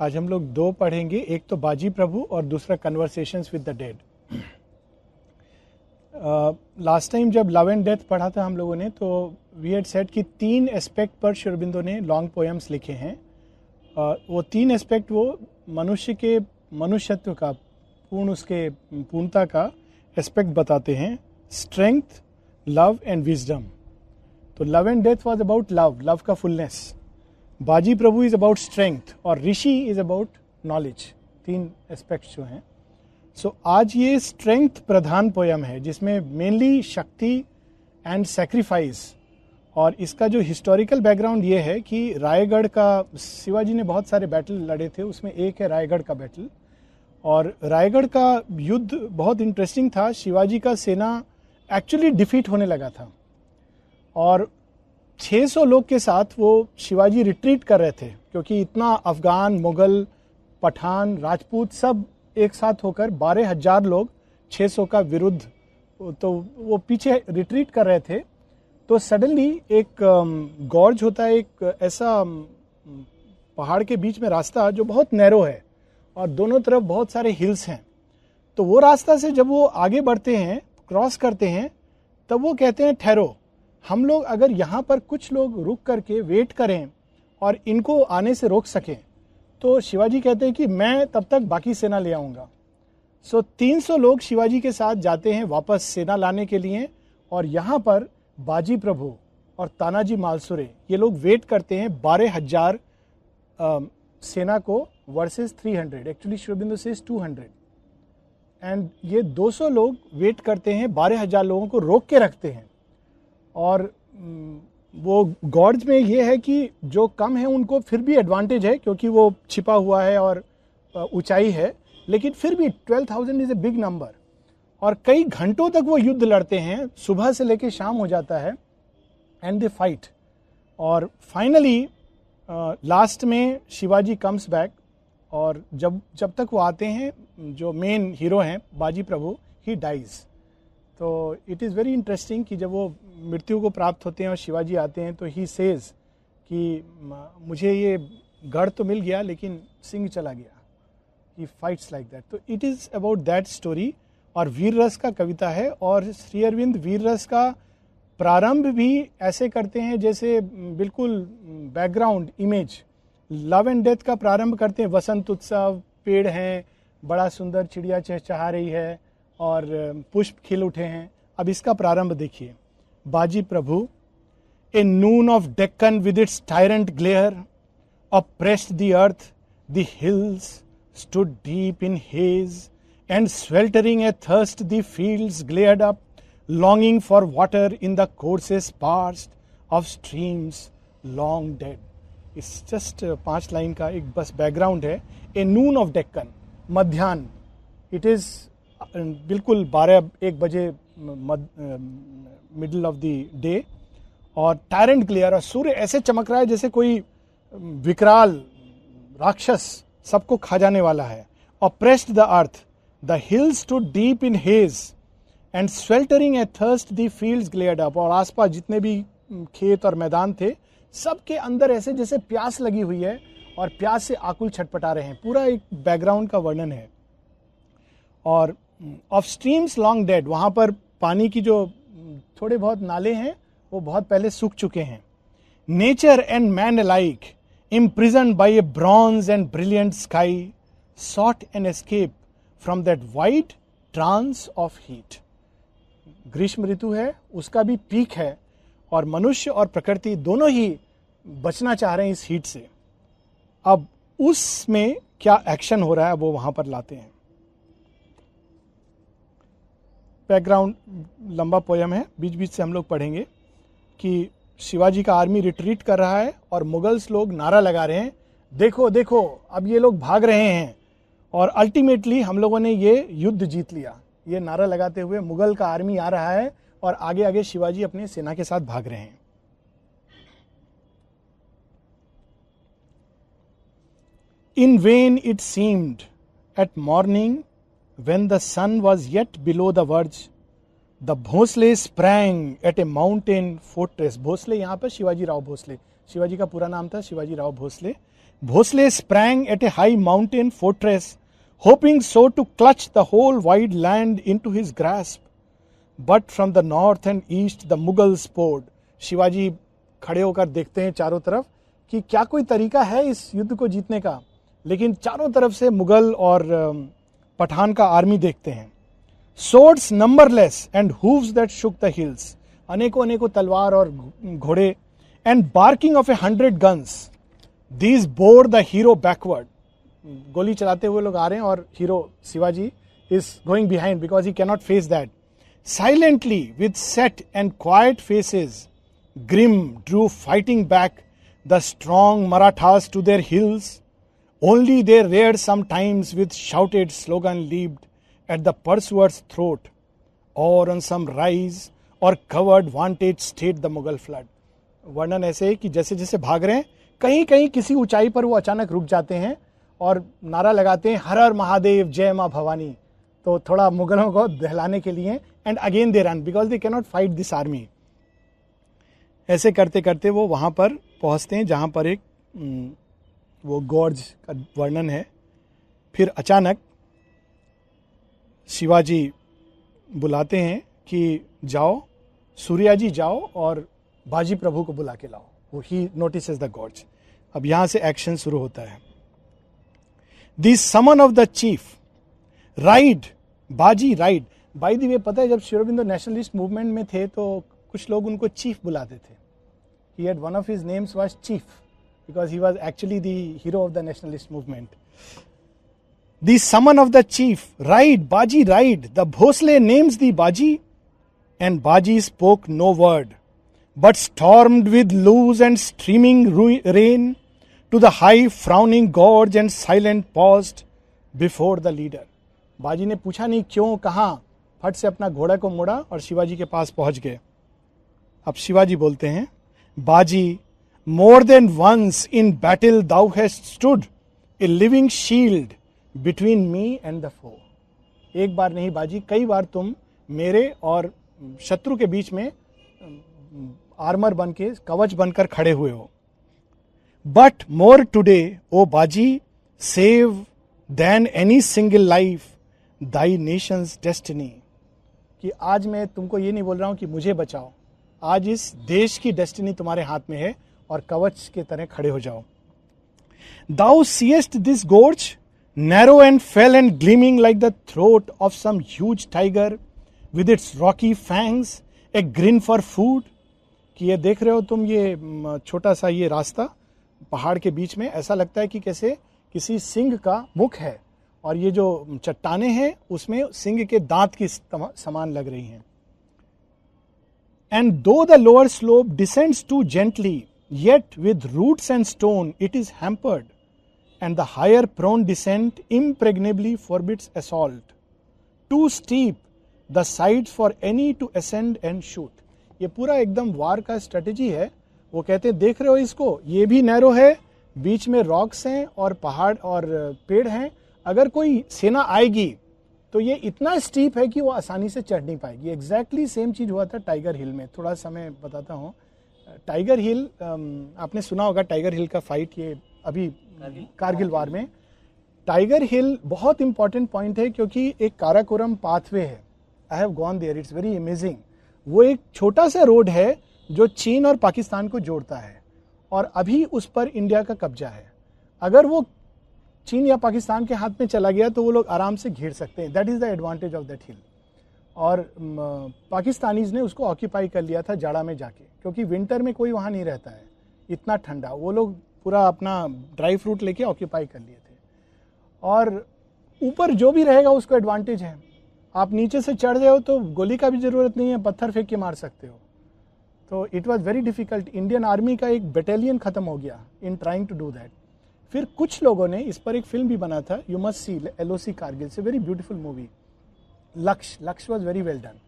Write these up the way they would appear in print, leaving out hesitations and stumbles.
आज हम लोग दो पढ़ेंगे, एक तो बाजी प्रभु और दूसरा conversations with the dead. Last time जब लव एंड डेथ पढ़ा था हम लोगों ने, तो वी हैड सेड कि 3 एस्पेक्ट पर श्री अरबिंदो ने लॉन्ग पोएम्स लिखे हैं। वो 3 एस्पेक्ट वो मनुष्य के मनुष्यत्व का, उसके पूर्णता का एस्पेक्ट बताते हैं। Strength, love and wisdom. तो love and death was about love, love का fullness. Baji Prabhu is about strength और Rishi is about knowledge. 3 aspects जो हैं। सो आज ये स्ट्रेंथ प्रधान पोयम है, जिसमें मेनली शक्ति एंड सेक्रीफाइस। और इसका जो हिस्टोरिकल बैकग्राउंड ये है कि रायगढ़ का, शिवाजी ने बहुत सारे बैटल लड़े थे, उसमें एक है रायगढ़ का बैटल। और रायगढ़ का युद्ध बहुत इंटरेस्टिंग था। शिवाजी का सेना एक्चुअली डिफीट होने लगा था और 600 लोग के साथ वो शिवाजी रिट्रीट कर रहे थे, क्योंकि इतना अफगान, मुगल, पठान, राजपूत सब एक साथ होकर 12,000 लोग 600 का विरुद्ध, तो वो पीछे रिट्रीट कर रहे थे। तो सडनली एक गॉर्ज होता है, एक ऐसा पहाड़ के बीच में रास्ता जो बहुत नैरो है और दोनों तरफ बहुत सारे हिल्स हैं। तो वो रास्ता से जब वो आगे बढ़ते हैं, क्रॉस करते हैं, तब वो कहते हैं ठहरो, हम लोग अगर यहाँ पर कुछ लोग रुक करके वेट करें और इनको आने से रोक सकें, तो शिवाजी कहते हैं कि मैं तब तक बाकी सेना ले आऊँगा। सो 300 लोग शिवाजी के साथ जाते हैं वापस सेना लाने के लिए, और यहाँ पर बाजी प्रभु और तानाजी मालसुरे ये लोग वेट करते हैं 12,000 सेना को versus 300। Actually Shri Aurobindo says 200। And ये 200 लोग वेट करते हैं, 12,000 लोगों को रोक के रखते हैं। और वो गॉड्स में ये है कि जो कम है उनको फिर भी एडवांटेज है, क्योंकि वो छिपा हुआ है और ऊंचाई है, लेकिन फिर भी 12,000 इज ए बिग नंबर। और कई घंटों तक वो युद्ध लड़ते हैं, सुबह से लेकर शाम हो जाता है, एंड दे फाइट। और फाइनली लास्ट में शिवाजी कम्स बैक, और जब तक वो आते हैं, जो मेन हीरो हैं बाजी प्रभु, ही डाइज। तो इट इज़ वेरी इंटरेस्टिंग कि जब वो मृत्यु को प्राप्त होते हैं और शिवाजी आते हैं, तो ही सेज कि मुझे ये गढ़ तो मिल गया लेकिन सिंह चला गया। He fights like that. तो it is about that story. और वीर रस का कविता है, और श्री अरविंद वीर रस का प्रारंभ भी ऐसे करते हैं जैसे बिल्कुल background image. Love and death का प्रारंभ करते हैं, वसंत उत्सव, पेड़ हैं, बड़ा सुंदर चिड़िया चहचहा रही है और पुष्प खिल उठे हैं। अब इसका प्रारंभ देखिए। Baji Prabhu, a noon of Deccan with its tyrant glare oppressed the earth, the hills stood deep in haze, and sweltering athirst the fields glared up, longing for water in the courses past of streams long dead. It's just 5 line का एक बस background है। ए noon of Deccan, मध्याह्न, it is बिल्कुल 12-1 बजे, middle of the day, और tyrant glare, और सूर्य ऐसे चमक रहा है जैसे कोई विकराल राक्षस सबको खा जाने वाला है। Oppressed the earth, the hills stood deep in haze, and sweltering athirst the fields glared up. और आसपास जितने भी खेत और मैदान थे, सबके अंदर ऐसे जैसे प्यास लगी हुई है और प्यास से आकुल छटपटा रहे हैं। पूरा एक बैकग्राउंड का वर्णन है। और ऑफ स्ट्रीम्स लॉन्ग डेड, वहाँ पर पानी की जो थोड़े बहुत नाले हैं वो बहुत पहले सूख चुके हैं। Nature and man alike, imprisoned by a bronze and brilliant sky, sought an escape from that wide trance of heat. ग्रीष्म ऋतु है, उसका भी पीक है, और मनुष्य और प्रकृति दोनों ही बचना चाह रहे हैं इस हीट से। अब उसमें क्या एक्शन हो रहा है वो वहां पर लाते हैं। बैकग्राउंड लंबा पोयम है, बीच बीच से हम लोग पढ़ेंगे कि शिवाजी का आर्मी रिट्रीट कर रहा है और मुगल्स लोग नारा लगा रहे हैं, देखो देखो अब ये लोग भाग रहे हैं और अल्टीमेटली हम लोगों ने ये युद्ध जीत लिया। ये नारा लगाते हुए मुगल का आर्मी आ रहा है और आगे आगे शिवाजी अपने सेना के साथ भाग रहे हैं। In vain it seemed at morning when the sun was yet below the verge, the Bhonsle sprang at a mountain fortress. Bhonsle यहाँ पर शिवाजी राव भोसले, शिवाजी का पूरा नाम था Shivaji Rao Bhosle. Bhosle sprang at a high mountain fortress, hoping so to clutch the whole wide land into his grasp. But from the north and east the Mughals poured. Shivaji खड़े होकर देखते हैं चारों तरफ कि क्या कोई तरीका है इस युद्ध को जीतने का, लेकिन चारों तरफ से मुगल और पठान का आर्मी देखते हैं. Swords numberless and hooves that shook the hills. अनेकों अनेकों तलवार और घोड़े. And barking of 100 guns. These bore the hero backward. गोली चलाते हुए लोग आ रहे हैं और hero Shivaji is going behind because he cannot face that. Silently with set and quiet faces, grim drew fighting back the strong Marathas to their hills. Only they reared sometimes with shouted slogan leaped at the pursuer's throat, or on some rise or covered vantage stayed the Mughal flood. वर्णन ऐसे है कि जैसे जैसे भाग रहे हैं कहीं कहीं किसी ऊंचाई पर वो अचानक रुक जाते हैं और नारा लगाते हैं हर हर महादेव जय मां भवानी, तो थोड़ा मुगलों को दहलाने के लिए. And again they run because they cannot fight this army. ऐसे करते करते वो वहां पर पहुंचते हैं जहां पर एक वो गॉर्ज का वर्णन है. फिर अचानक शिवाजी बुलाते हैं कि जाओ सूर्या जी जाओ और बाजी प्रभु को बुला के लाओ. वो ही नोटिसेस द गॉर्ज. अब यहां से एक्शन शुरू होता है. The summon of the chief ride बाजी राइड. बाय द वे पता है जब श्री अरबिंदो नेशनलिस्ट मूवमेंट में थे तो कुछ लोग उनको चीफ बुलाते थे. He had one of his names was chief because he was actually the hero of the nationalist movement. The summon of the chief, ride, Baji, ride. The Bhosle names the Baji, and Baji spoke no word, but stormed with loose and streaming rain to the high frowning gorge and silent paused before the leader. बाजी ने पूछा नहीं क्यों कहाँ, फट से अपना घोड़ा को मोड़ा और शिवाजी के पास पहुंच गए. अब शिवाजी बोलते हैं, बाजी, more than once in battle thou hast stood a living shield between me and the foe. एक बार नहीं बाजी, कई बार तुम मेरे और शत्रु के बीच में आर्मर बन के कवच बनकर खड़े हुए हो. But more today, O बाजी, save than any single life thy nation's destiny. कि आज मैं तुमको ये नहीं बोल रहा हूं कि मुझे बचाओ, आज इस देश की डेस्टिनी तुम्हारे हाथ में है और कवच के तरह खड़े हो जाओ. Thou seest this gorge, narrow and fell and gleaming like the throat of some huge tiger with its rocky fangs, a grin for food. कि ये देख रहे हो तुम ये छोटा सा ये रास्ता पहाड़ के बीच में, ऐसा लगता है कि कैसे किसी सिंह का मुख है और ये जो चट्टाने हैं उसमें सिंह के दांत की समान लग रही हैं. And though the lower slope descends too gently, yet with roots and stone it is hampered, and the higher prone descent impregnably forbids assault. Too steep the sides for any to ascend and shoot. ये पूरा एकदम वार का strategy है. वो कहते हैं देख रहे हो इसको, ये भी नैरो है, बीच में रॉक्स हैं और पहाड़ और पेड़ हैं, अगर कोई सेना आएगी तो ये इतना स्टीप है कि वो आसानी से चढ़ नहीं पाएगी. एग्जैक्टली सेम चीज हुआ था टाइगर हिल में. थोड़ा सा मैं बताता हूँ. टाइगर हिल आपने सुना होगा, टाइगर हिल का फाइट ये अभी कारगिल वार में. टाइगर हिल बहुत इंपॉर्टेंट पॉइंट है क्योंकि एक काराकोरम पाथवे है. I have gone there, it's very amazing. वो एक छोटा सा रोड है जो चीन और पाकिस्तान को जोड़ता है और अभी उस पर इंडिया का कब्जा है. अगर वो चीन या पाकिस्तान के हाथ में चला गया तो वो लोग आराम से घेर सकते हैं. That is the advantage of that hill. और पाकिस्तानीज ने उसको ऑक्यूपाई कर लिया था जाड़ा में जाके, क्योंकि विंटर में कोई वहाँ नहीं रहता है, इतना ठंडा. वो लोग पूरा अपना ड्राई फ्रूट लेके ऑक्यूपाई कर लिए थे. और ऊपर जो भी रहेगा उसको एडवांटेज है. आप नीचे से चढ़ रहे हो तो गोली का भी जरूरत नहीं है, पत्थर फेंक के मार सकते हो. तो it was very difficult. Indian army का एक बटालियन खत्म हो गया in trying to do that. फिर कुछ लोगों ने इस पर एक फिल्म भी बना था, you must see, LOC Kargil से, वेरी ब्यूटीफुल मूवी. लक्ष्य वॉज वेरी वेल डन.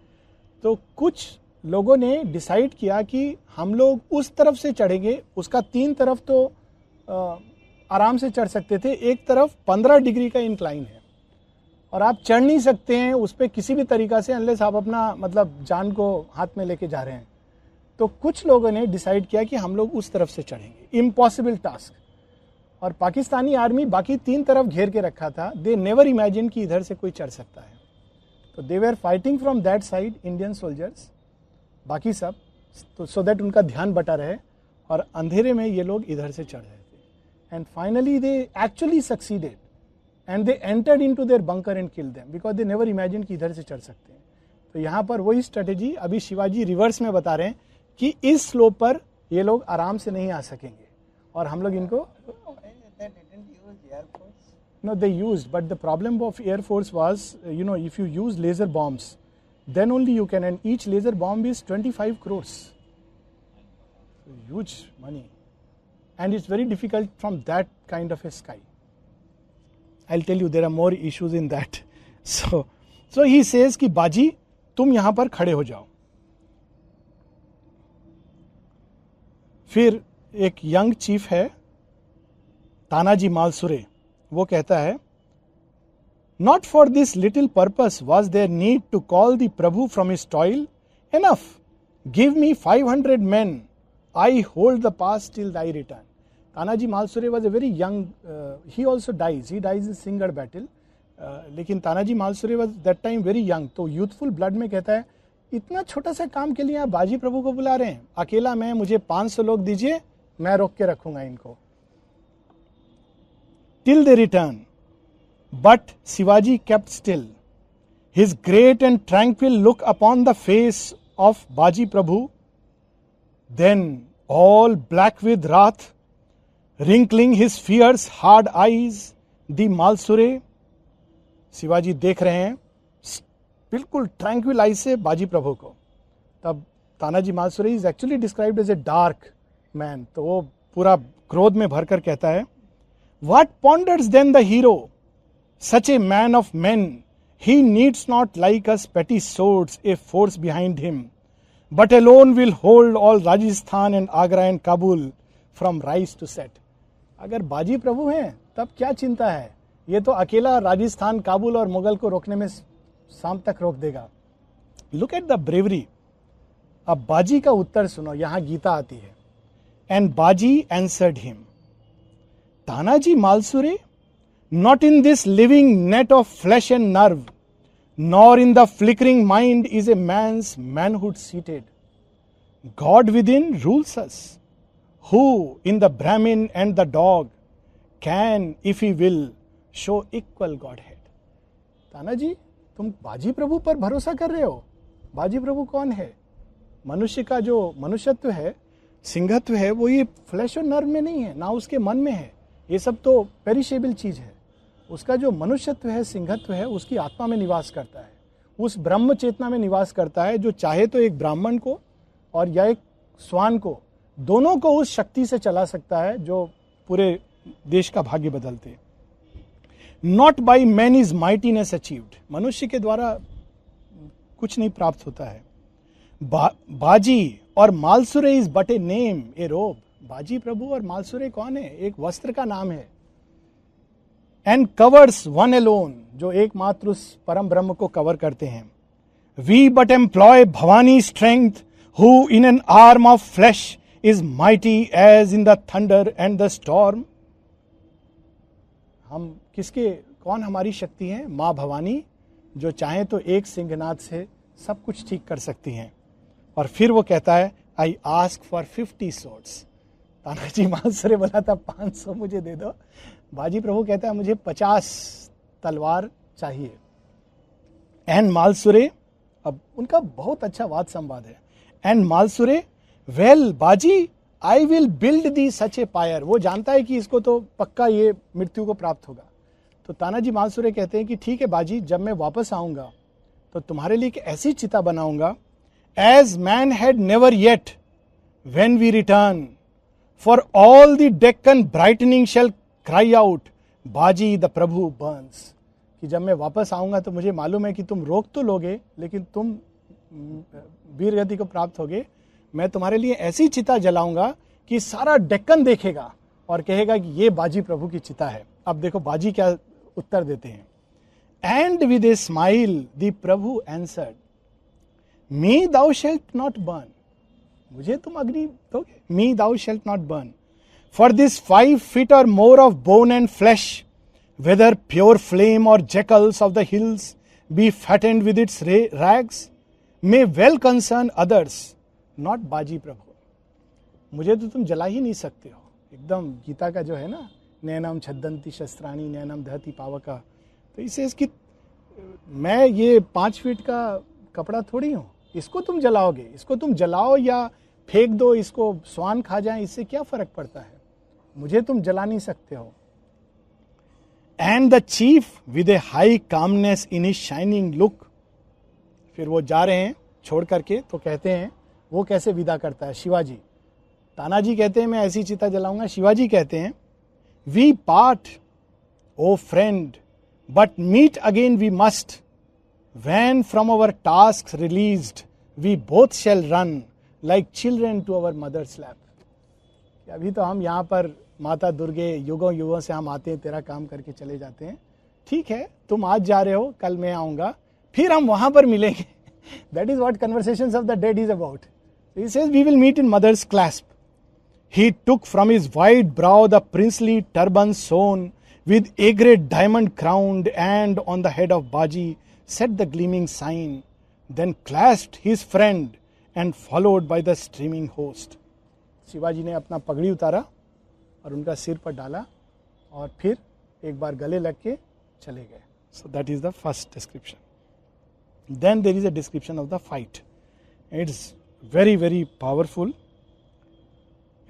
तो कुछ लोगों ने डिसाइड किया कि हम लोग उस तरफ से चढ़ेंगे. उसका 3 तरफ तो आराम से चढ़ सकते थे, एक तरफ 15 डिग्री का इंक्लाइन है और आप चढ़ नहीं सकते हैं उस पर किसी भी तरीका से अनलेस आप अपना मतलब जान को हाथ में लेके जा रहे हैं. तो कुछ लोगों ने डिसाइड किया कि हम लोग उस तरफ से चढ़ेंगे. Impossible task. और पाकिस्तानी आर्मी बाकी 3 तरफ घेर के रखा था. दे नेवर इमेजिन कि इधर से कोई चढ़ सकता है. तो they were fighting from that side, Indian soldiers, बाकी सब, तो सो दैट उनका ध्यान बटा रहे, और अंधेरे में ये लोग इधर से चढ़ रहे थे. And finally they actually succeeded and they entered into their bunker and killed them, because they never imagine कि इधर से चढ़ सकते हैं. तो यहाँ पर वही स्ट्रेटेजी अभी शिवाजी रिवर्स में बता रहे हैं कि इस स्लोप पर ये लोग आराम से नहीं आ सकेंगे, और हम लोग इनको no, they used, but the problem of Air Force was, if you use laser bombs, then only you can, and each laser bomb is 25 crores. So huge money. And it's very difficult from that kind of a sky. I'll tell you, there are more issues in that. So he says कि बाजी तुम यहां पर खड़े हो जाओ. फिर एक यंग चीफ है तानाजी मालसुरे, वो कहता है, not for this little purpose was there need to call the Prabhu from his toil, enough give me 500 men, I hold the pass till thy return. Tanaji Malusare was a very young, he also dies in Sinhagad battle, लेकिन Tanaji Malusare was that time very young. तो youthful blood में कहता है, इतना छोटा सा काम के लिए आप बाजी प्रभु को बुला रहे हैं, अकेला मैं, मुझे 500 लोग दीजिए, मैं रोक के रखूंगा इनको. Till they return. But Shivaji kept still. His great and tranquil look upon the face of Baji Prabhu, then all black with wrath, wrinkling his fierce hard eyes, the Malsure. Shivaji देख रहे हैं बिल्कुल ट्रैंक्विल आई से बाजी प्रभु को. तब Tanaji Malusare is actually described as a dark man, तो वो पूरा क्रोध में भरकर कहता है, What ponders then the hero? Such a man of men, he needs not like us petty swords a force behind him, but alone will hold all Rajasthan and Agra and Kabul from rise to set. अगर बाजी प्रभु हैं तब क्या चिंता है, ये तो अकेला राजस्थान, काबुल और मुगल को रोकने में शाम तक रोक देगा. Look at the bravery. अब बाजी का उत्तर सुनो, यहां गीता आती है. And Baji answered him, Tanaji Malsure, not in this living net of flesh and nerve, nor in the flickering mind is a man's manhood seated. God within rules us, who in the Brahmin and the dog can, if he will, show equal Godhead. Tanaji, तुम बाजी प्रभु पर भरोसा कर रहे हो. बाजी प्रभु कौन है? मनुष्य का जो मनुष्यत्व है, सिंहत्व है, वो ये फ्लैश और नर्व में नहीं है, ना उसके मन में है. ये सब तो पेरिशेबल चीज है. उसका जो मनुष्यत्व है, सिंहत्व है, उसकी आत्मा में निवास करता है, उस ब्रह्म चेतना में निवास करता है, जो चाहे तो एक ब्राह्मण को और या एक स्वान को, दोनों को उस शक्ति से चला सकता है जो पूरे देश का भाग्य बदलते. Not by man is mightiness achieved. मनुष्य के द्वारा कुछ नहीं प्राप्त होता है. बाजी और Malusare is but a name, a robe. Baji प्रभु और मालसुरे कौन है? एक वस्त्र का नाम है. एंड कवर्स वन अलोन, जो एकमात्र उस परम ब्रह्म को कवर करते हैं. We but employ Bhavani strength, who in an arm of flesh is mighty as in the thunder and the storm. हम किसके, कौन हमारी शक्ति है? माँ भवानी, जो चाहे तो एक सिंहनाद से सब कुछ ठीक कर सकती हैं. और फिर वो कहता है, I ask for 50 swords. Tanaji Malusare बोला था 500 मुझे दे दो. बाजी प्रभु कहता है मुझे 50 तलवार चाहिए. एंड मालसुरे, अब उनका बहुत अच्छा वाद संवाद है. And Malusare, well Baji, I will build thee such a pyre. वो जानता है कि इसको तो पक्का ये मृत्यु को प्राप्त होगा. तो तानाजी मालसुरे कहते हैं कि ठीक है बाजी, जब मैं वापस आऊंगा तो तुम्हारे लिए एक ऐसी चिता बनाऊंगा, as man had never yet when we return, for all the Deccan brightening shall cry out, Baji the Prabhu burns. कि जब मैं वापस आऊंगा तो मुझे मालूम है कि तुम रोक तो लोगे, लेकिन तुम वीर गति को प्राप्त होगे. मैं तुम्हारे लिए ऐसी चिता जलाऊंगा कि सारा डेक्कन देखेगा और कहेगा कि ये बाजी प्रभु की चिता है. अब देखो बाजी क्या उत्तर देते हैं. And with a smile the Prabhu answered, me thou shalt not burn. मुझे तुम अग्नि दोगे? Me thou shalt not burn, For this 5 feet or more of bone and flesh, whether pure flame or jackals of the hills be fattened with its rags, may well concern others, not बाजी प्रभु. मुझे तो तुम जला ही नहीं सकते हो. एकदम गीता का जो है ना, नैनम छद्दंती शस्त्राणी नैनम दहती पावका. तो इसे इसकी मैं ये 5 फीट का कपड़ा थोड़ी हूँ, इसको तुम जलाओगे, इसको तुम जलाओ या फेंक दो, इसको स्वान खा जाए, इससे क्या फर्क पड़ता है, मुझे तुम जला नहीं सकते हो. And the chief with A high calmness in his shining look. फिर वो जा रहे हैं छोड़ करके, तो कहते हैं वो कैसे विदा करता है शिवाजी. तानाजी कहते हैं मैं ऐसी चिता जलाऊंगा, शिवाजी कहते हैं we part o friend but meet again we must, when from our task released we both shall run like children to our mothers lap. अभी तो हम यहाँ पर माता दुर्गे युगों युगों से हम आते हैं, तेरा काम करके चले जाते हैं. ठीक है, तुम आज जा रहे हो, कल मैं आऊंगा, फिर हम वहां पर मिलेंगे. That is what conversations of the dead is about. He says we will meet in mothers clasp. He took from his wide brow the princely turban sewn with a great diamond crowned, and on the head of Baji set the gleaming sign, then clasped his friend and followed by the streaming host. Shivaji ने अपना पगड़ी उतारा और उनका सिर पर डाला और फिर एक बार गले लग के चले गए. So that is the first description. Then there is a description of the fight. It's very very powerful.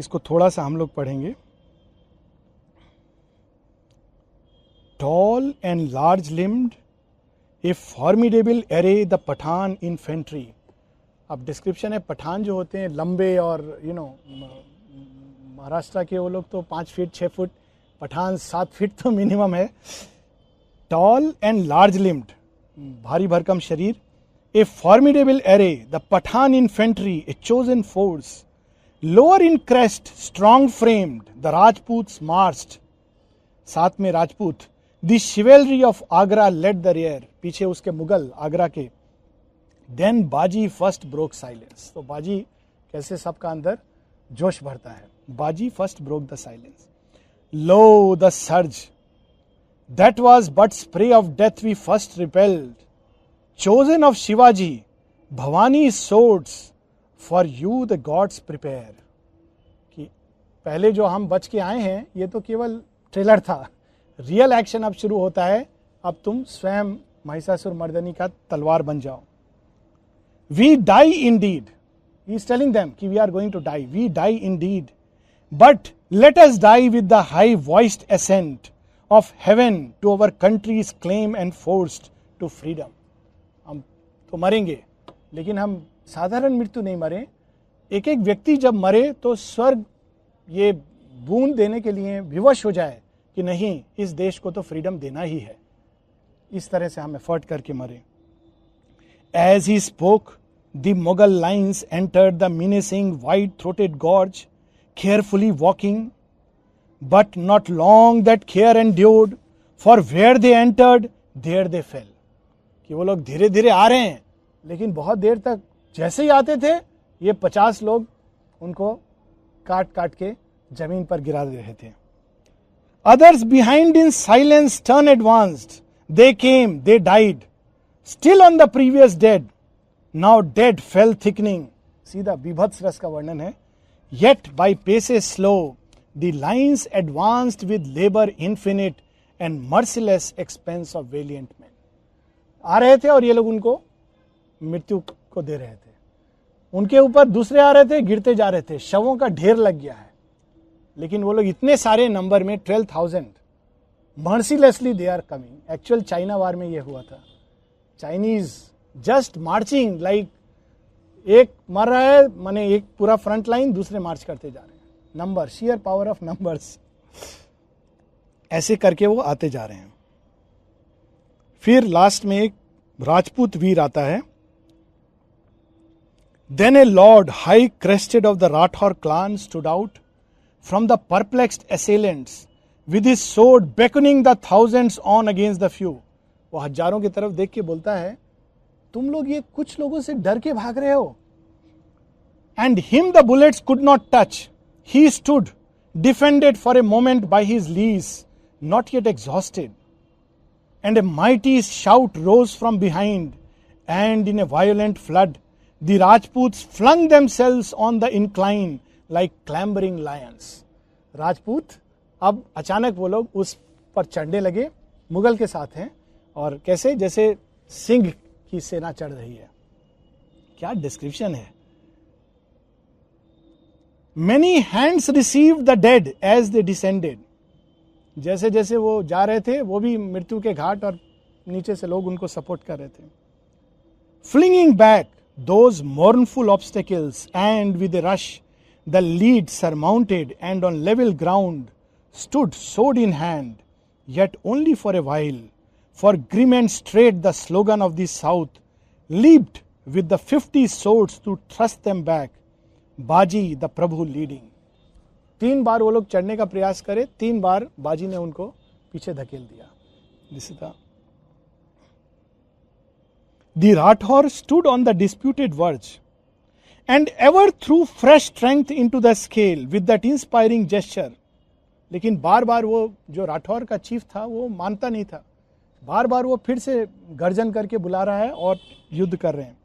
इसको थोड़ा सा हम लोग पढ़ेंगे. Tall and large-limbed, a formidable array the Pathan infantry. अब डिस्क्रिप्शन है, पठान जो होते हैं लंबे और महाराष्ट्र के वो लोग तो 5 फीट 6 फुट, पठान 7 फीट तो मिनिमम है. टॉल एंड लार्ज लिम्ड, भारी भरकम शरीर. A formidable array the Pathan infantry, a chosen force. Lower in crest strong framed the Rajput marched. साथ में Rajput. The chivalry of Agra led the rear, पीछे उसके मुगल आगरा के. देन बाजी फर्स्ट ब्रोक साइलेंस. तो बाजी कैसे सबका अंदर जोश भरता है. Baji first broke the silence. Lo the surge that was but spray of death we first repelled, chosen of Shivaji Bhavani swords for you the gods prepare. कि पहले जो हम बच के आए हैं ये तो केवल ट्रेलर था, रियल एक्शन अब शुरू होता है. अब तुम स्वयं महिषासुर मर्दनी का तलवार बन जाओ. We die indeed. He is telling them कि we are going to die. We die indeed. But let us die with the high-voiced assent of heaven to our country's claim and forced to freedom. हम तो मरेंगे, लेकिन हम साधारण मृत्यु नहीं मरे. एक एक व्यक्ति जब मरे तो स्वर्ग ये बूंद देने के लिए विवश हो जाए कि नहीं, इस देश को तो फ्रीडम देना ही है. इस तरह से हम एफर्ट करके मरे. As he spoke, the Mughal lines entered the menacing wide-throated gorge, carefully walking. But not long that care endured, for where they entered, there they fell. कि वो लोग धीरे धीरे आ रहे हैं, लेकिन बहुत देर तक जैसे ही आते थे ये 50 लोग उनको काट काट के जमीन पर गिरा दे रहे थे. Others behind in silence turn advanced. They came, they died. Still on the previous dead, now dead fell thickening. सीधा विभत्स रस का वर्णन है. Yet by paces slow, the lines advanced with labor infinite and merciless expense of valiant men. आ रहे थे और ये लोग उनको मृत्यु को दे रहे थे. उनके ऊपर दूसरे आ रहे थे, गिरते जा रहे थे, शवों का ढेर लग गया है. लेकिन वो लोग इतने सारे नंबर में 12,000 mercilessly they are coming. Actual China war में ये हुआ था. चाइनीज जस्ट मार्चिंग लाइक, एक मर रहा है माने एक पूरा फ्रंट लाइन, दूसरे मार्च करते जा रहे हैं. Number, share power of numbers, ऐसे करके वो आते जा रहे हैं. फिर लास्ट में एक राजपूत वीर आता है. Then a lord high crested of the Rathore clan stood out from the perplexed assailants with his sword beckoning the thousands on against the few. वो हजारों की तरफ देख के बोलता है, तुम लोग ये कुछ लोगों से डर के भाग रहे हो. And him the bullets could not touch. He stood defended for a moment by his lees, not yet exhausted. And a mighty shout rose from behind, and in a violent flood, the Rajputs flung themselves on the incline like clambering lions. Rajput अब अचानक वो लोग उस पर चढ़ने लगे, मुगल के साथ हैं, और कैसे, जैसे सिंह की सेना चढ़ रही है. क्या डिस्क्रिप्शन है. Many hands received the dead as they descended. जैसे जैसे वो जा रहे थे, वो भी मृत्यु के घाट, और नीचे से लोग उनको सपोर्ट कर रहे थे. Flinging back those mournful obstacles, and with a rush, the lead surmounted and on level ground stood sword in hand, yet only for a while, for grim and straight the slogan of the south leaped with the 50 swords to thrust them back, बाजी the Prabhu leading. 3 बार वो लोग चढ़ने का प्रयास करे, 3 बार बाजी ने उनको पीछे धकेल दिया. This is the Rathore stood on the disputed verge and ever through fresh strength into the scale with that inspiring gesture. लेकिन बार बार वो जो राठौर का चीफ था वो मानता नहीं था. बार बार वो फिर से गर्जन करके बुला रहा है और युद्ध कर रहे हैं.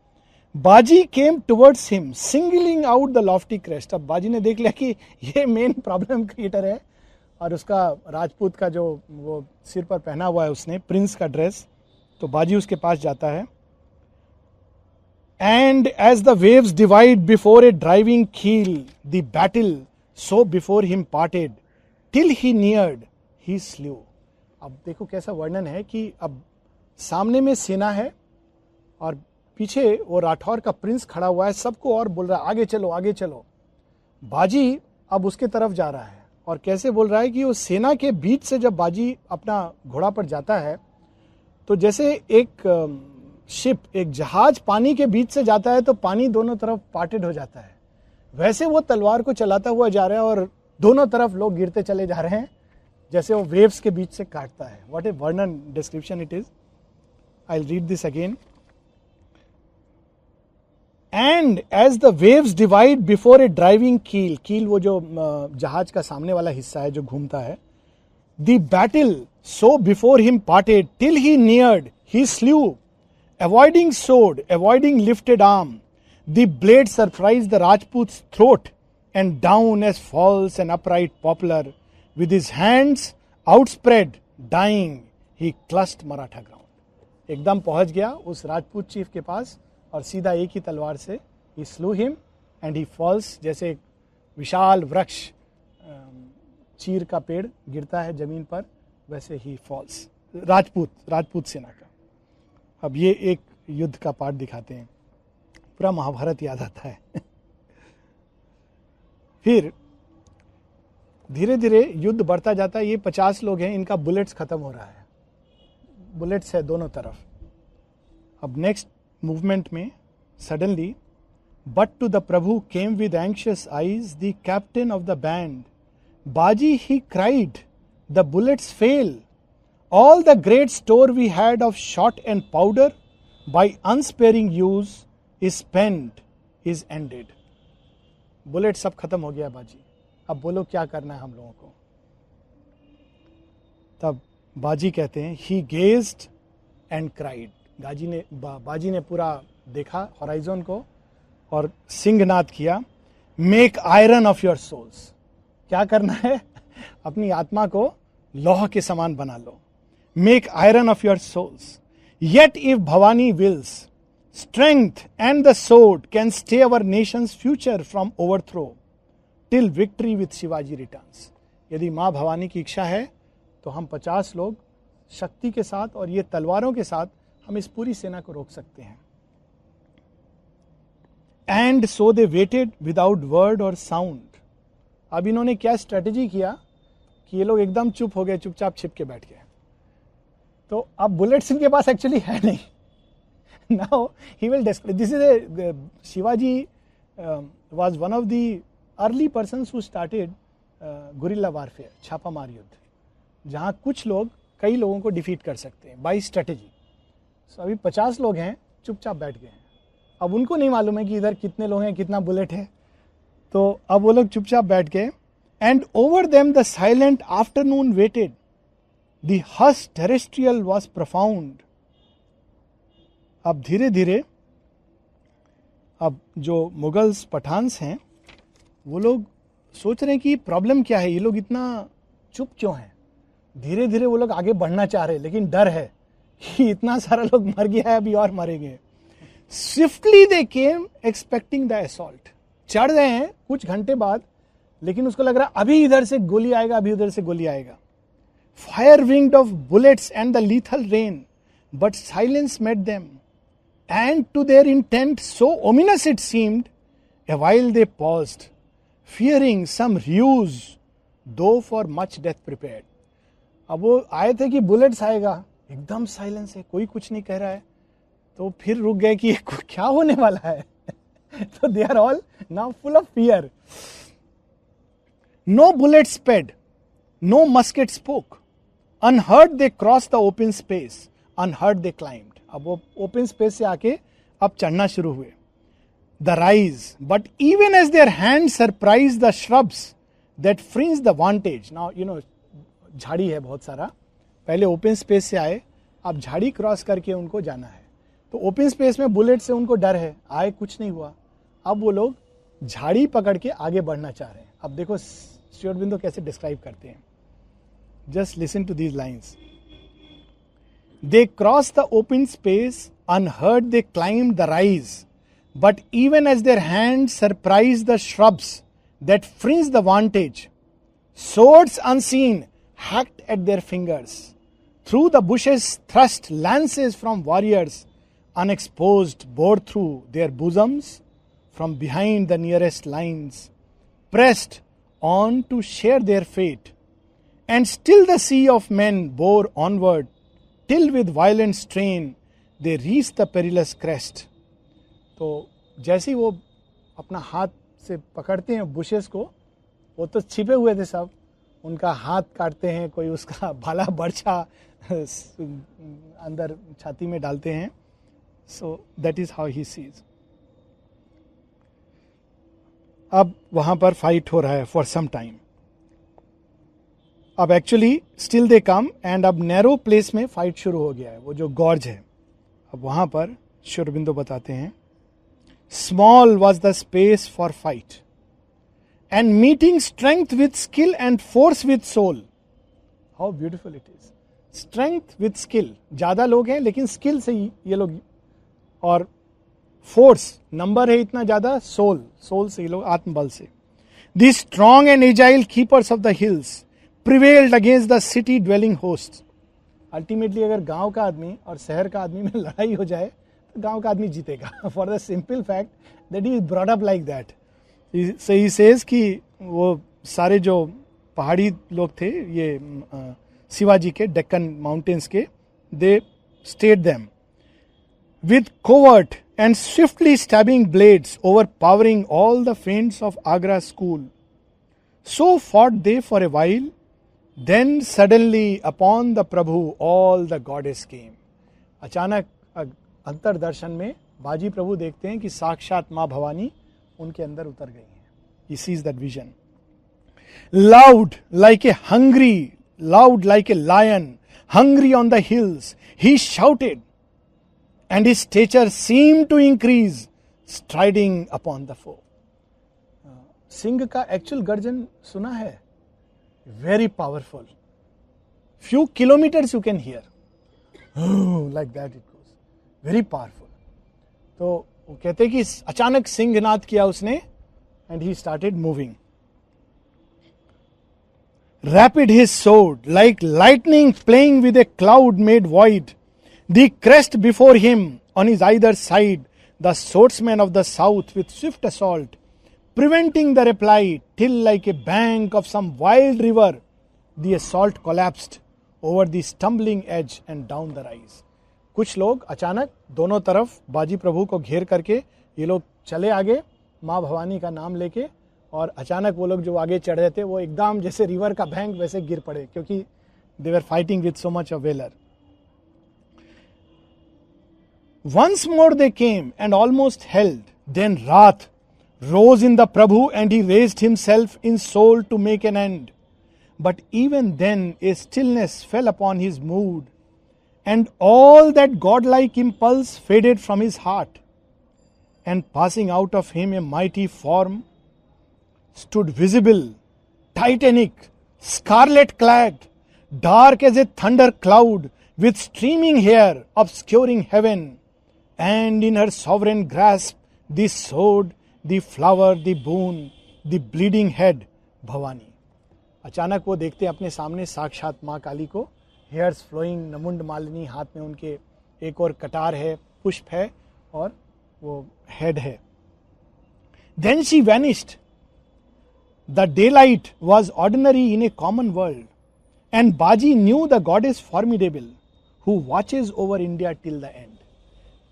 Baji came towards him singling out the lofty crest. अब बाजी ने देख लिया कि ये मेन प्रॉब्लम क्रिएटर है, और उसका राजपूत का जो वो सिर पर पहना हुआ है उसने प्रिंस का ड्रेस, तो बाजी उसके पास जाता है. And as the waves divide before a driving keel the battle so before him parted till he neared he slew. अब देखो कैसा वर्णन है कि अब सामने में सेना है और पीछे वो राठौर का प्रिंस खड़ा हुआ है, सबको और बोल रहा है आगे चलो आगे चलो. बाजी अब उसके तरफ जा रहा है और कैसे बोल रहा है कि वो सेना के बीच से जब बाजी अपना घोड़ा पर जाता है तो जैसे एक शिप, एक जहाज पानी के बीच से जाता है तो पानी दोनों तरफ पार्टेड हो जाता है, वैसे वो तलवार को चलाता हुआ जा रहा है और दोनों तरफ लोग गिरते चले जा रहे हैं, जैसे वो वेव्स के बीच से काटता है. व्हाट ए वर्णन description it is. I will read this again. And as the waves divide before a driving keel, कील वो जो जहाज का सामने वाला हिस्सा है जो घूमता है, the battle so before him parted till he neared, he slew, avoiding sword, avoiding lifted arm, the blade surprised the Rajput's throat, and down as falls an upright poplar, with his hands outspread, dying, he clutched Maratha ground. एकदम पहुंच गया उस Rajput chief के पास और सीधा एक ही तलवार से ही स्लू हिम एंड ही फॉल्स. जैसे एक विशाल वृक्ष चीर का पेड़ गिरता है जमीन पर, वैसे ही फॉल्स. राजपूत सेना का. अब ये एक युद्ध का पार्ट दिखाते हैं, पूरा महाभारत याद आता है. फिर धीरे धीरे युद्ध बढ़ता जाता है. ये 50 लोग हैं, इनका बुलेट्स खत्म हो रहा है, बुलेट्स है दोनों तरफ. अब नेक्स्ट मूवमेंट में suddenly but to the Prabhu came with anxious eyes the captain of the band. Baji he cried the bullets fail, all the great store we had of shot and powder by unsparing use is spend is ended. Bullet सब खत्म हो गया बाजी, अब बोलो क्या करना है हम लोगों को. तब बाजी कहते हैं ही गेज्ड एंड क्राइड. बाजी ने पूरा देखा हॉराइजन को और सिंहनाद किया. Make iron of your souls. क्या करना है, अपनी आत्मा को लोह के समान बना लो. Make iron of your souls. Yet if Bhavani wills, strength and the sword can stay our nations future from overthrow till victory with Shivaji returns. यदि माँ भवानी की इच्छा है तो हम 50 लोग शक्ति के साथ और ये तलवारों के साथ हम इस पूरी सेना को रोक सकते हैं. And so they waited without word और साउंड. अब इन्होंने क्या स्ट्रेटेजी किया कि ये लोग एकदम चुप हो गए, चुपचाप छिप के बैठ गए. तो अब बुलेट्स इनके पास एक्चुअली है नहीं. Now he will display. This is a Shivaji was one of the early persons who started guerrilla warfare, छापामार युद्ध, जहां कुछ लोग कई लोगों को डिफीट कर सकते हैं बाई स्ट्रेटेजी. So, अभी 50 लोग हैं, चुपचाप बैठ गए हैं. अब उनको नहीं मालूम है कि इधर कितने लोग हैं, कितना बुलेट है, तो अब वो लोग चुपचाप बैठ गए. and over them the silent afternoon waited. The hush terrestrial was profound. अब धीरे धीरे अब जो मुगल्स पठान्स हैं वो लोग सोच रहे हैं कि प्रॉब्लम क्या है, ये लोग इतना चुप क्यों हैं. धीरे धीरे वो लोग आगे बढ़ना चाह रहे हैं, लेकिन डर है कि इतना सारा लोग मर गया है, अभी और मरेंगे. Swiftly they came expecting the assault. चढ़ रहे हैं कुछ घंटे बाद, लेकिन उसको लग रहा अभी इधर से गोली आएगा, अभी उधर से गोली आएगा. Fire winged of bullets and the lethal rain, but silence met them, and to their intent so ominous it seemed, a while they paused, fearing some ruse, though for much death prepared. अब वो आए थे कि bullets आएगा, एकदम silence है, कोई कुछ नहीं कह रहा है, तो फिर रुक गए कि क्या होने वाला है. तो they are all now full of fear. No bullets sped, no musket spoke. Unheard they crossed the open space, unheard they climbed. अब वो ओपन स्पेस से आके अब चढ़ना शुरू हुए. The rise, but even as their hand surprise the shrubs that fringe the vantage. Now you know झाड़ी है बहुत सारा, पहले ओपन स्पेस से आए, अब झाड़ी क्रॉस करके उनको जाना है. तो ओपन स्पेस में बुलेट से उनको डर है, आए कुछ नहीं हुआ, अब वो लोग झाड़ी पकड़ के आगे बढ़ना चाह रहे हैं. अब देखो श्री अरबिंदो कैसे डिस्क्राइब करते हैं. Just listen to these lines. They crossed the open space, unheard they climbed the rise, but even as their hands surprised the shrubs that fringed the vantage, swords unseen hacked at their fingers. Through the bushes thrust lances from warriors, unexposed bore through their bosoms from behind the nearest lines, pressed on to share their fate, and still the sea of men bore onward, till with violent strain they reached the perilous crest. तो जैसे ही वो अपना हाथ से पकड़ते हैं bushes को, वो तो छिपे हुए थे सब, उनका हाथ काटते हैं, कोई उसका भाला बर्छा अंदर छाती में डालते हैं. So that is how he sees. अब वहां पर फाइट हो रहा है फॉर सम टाइम. अब actually still they come, and अब नैरो प्लेस में फाइट शुरू हो गया है, वो जो गॉर्ज है. अब वहां पर श्री अरबिंदो बताते हैं, small was the space for fight, and meeting strength with skill and force with soul. How beautiful it is. Strength with skill, ज्यादा लोग हैं लेकिन स्किल से ही ये लोग, और फोर्स नंबर है इतना ज्यादा, सोल से ये लोग, आत्मबल से. The strong and agile keepers of the hills prevailed against the city dwelling hosts. Ultimately अगर गांव का आदमी और शहर का आदमी में लड़ाई हो जाए तो गांव का आदमी जीतेगा, for the simple fact that he is brought up like that. So he says कि वो सारे जो पहाड़ी लोग थे ये शिवाजी के डेक्कन माउंटेन्स के, they stayed them with covert and swiftly stabbing blades overpowering all the फेंट्स of Agra school. So fought they for a while, then suddenly upon the Prabhu all the goddess came. अचानक अंतरदर्शन में बाजी प्रभु देखते हैं कि साक्षात माँ भवानी उनके अंदर उतर गई हैं. He sees that vision. Loud like a lion, hungry on the hills, he shouted, and his stature seemed to increase, striding upon the foe. Singh का एक्चुअल गर्जन सुना है, very powerful, few kilometres you can hear, like that it goes, very powerful. तो वो कहते कि अचानक सिंहनाद किया उसने, and he started moving. Rapid his sword like lightning playing with a cloud made void, the crest before him on his either side, the swordsman of the south with swift assault, preventing the reply, till like a bank of some wild river, the assault collapsed over the stumbling edge and down the rise. कुछ लोग अचानक दोनों तरफ बाजी प्रभु को घेर करके ये लोग चले आगे माँ भवानी का नाम लेके, और अचानक वो लोग जो आगे चढ़ रहे थे वो एकदम जैसे रिवर का बैंक वैसे गिर पड़े, क्योंकि they were fighting with so much of valor. Once more they came and almost held, then wrath rose in the Prabhu and he raised himself in soul to make an end. But even then a stillness fell upon his mood, and all that godlike impulse faded from his heart, and passing out of him a mighty form stood visible, titanic, scarlet clad, dark as a thunder cloud, with streaming hair obscuring heaven, and in her sovereign grasp the sword, the flower, the boon, the bleeding head, Bhavani. अचानक वो देखते अपने सामने साक्षात माँ काली को, hairs flowing, नमुंड Malini, हाथ में उनके एक और कटार है, पुष्प है और वो हेड है. Then she vanished. The daylight was ordinary in a common world, and Baji knew the goddess formidable who watches over India till the end.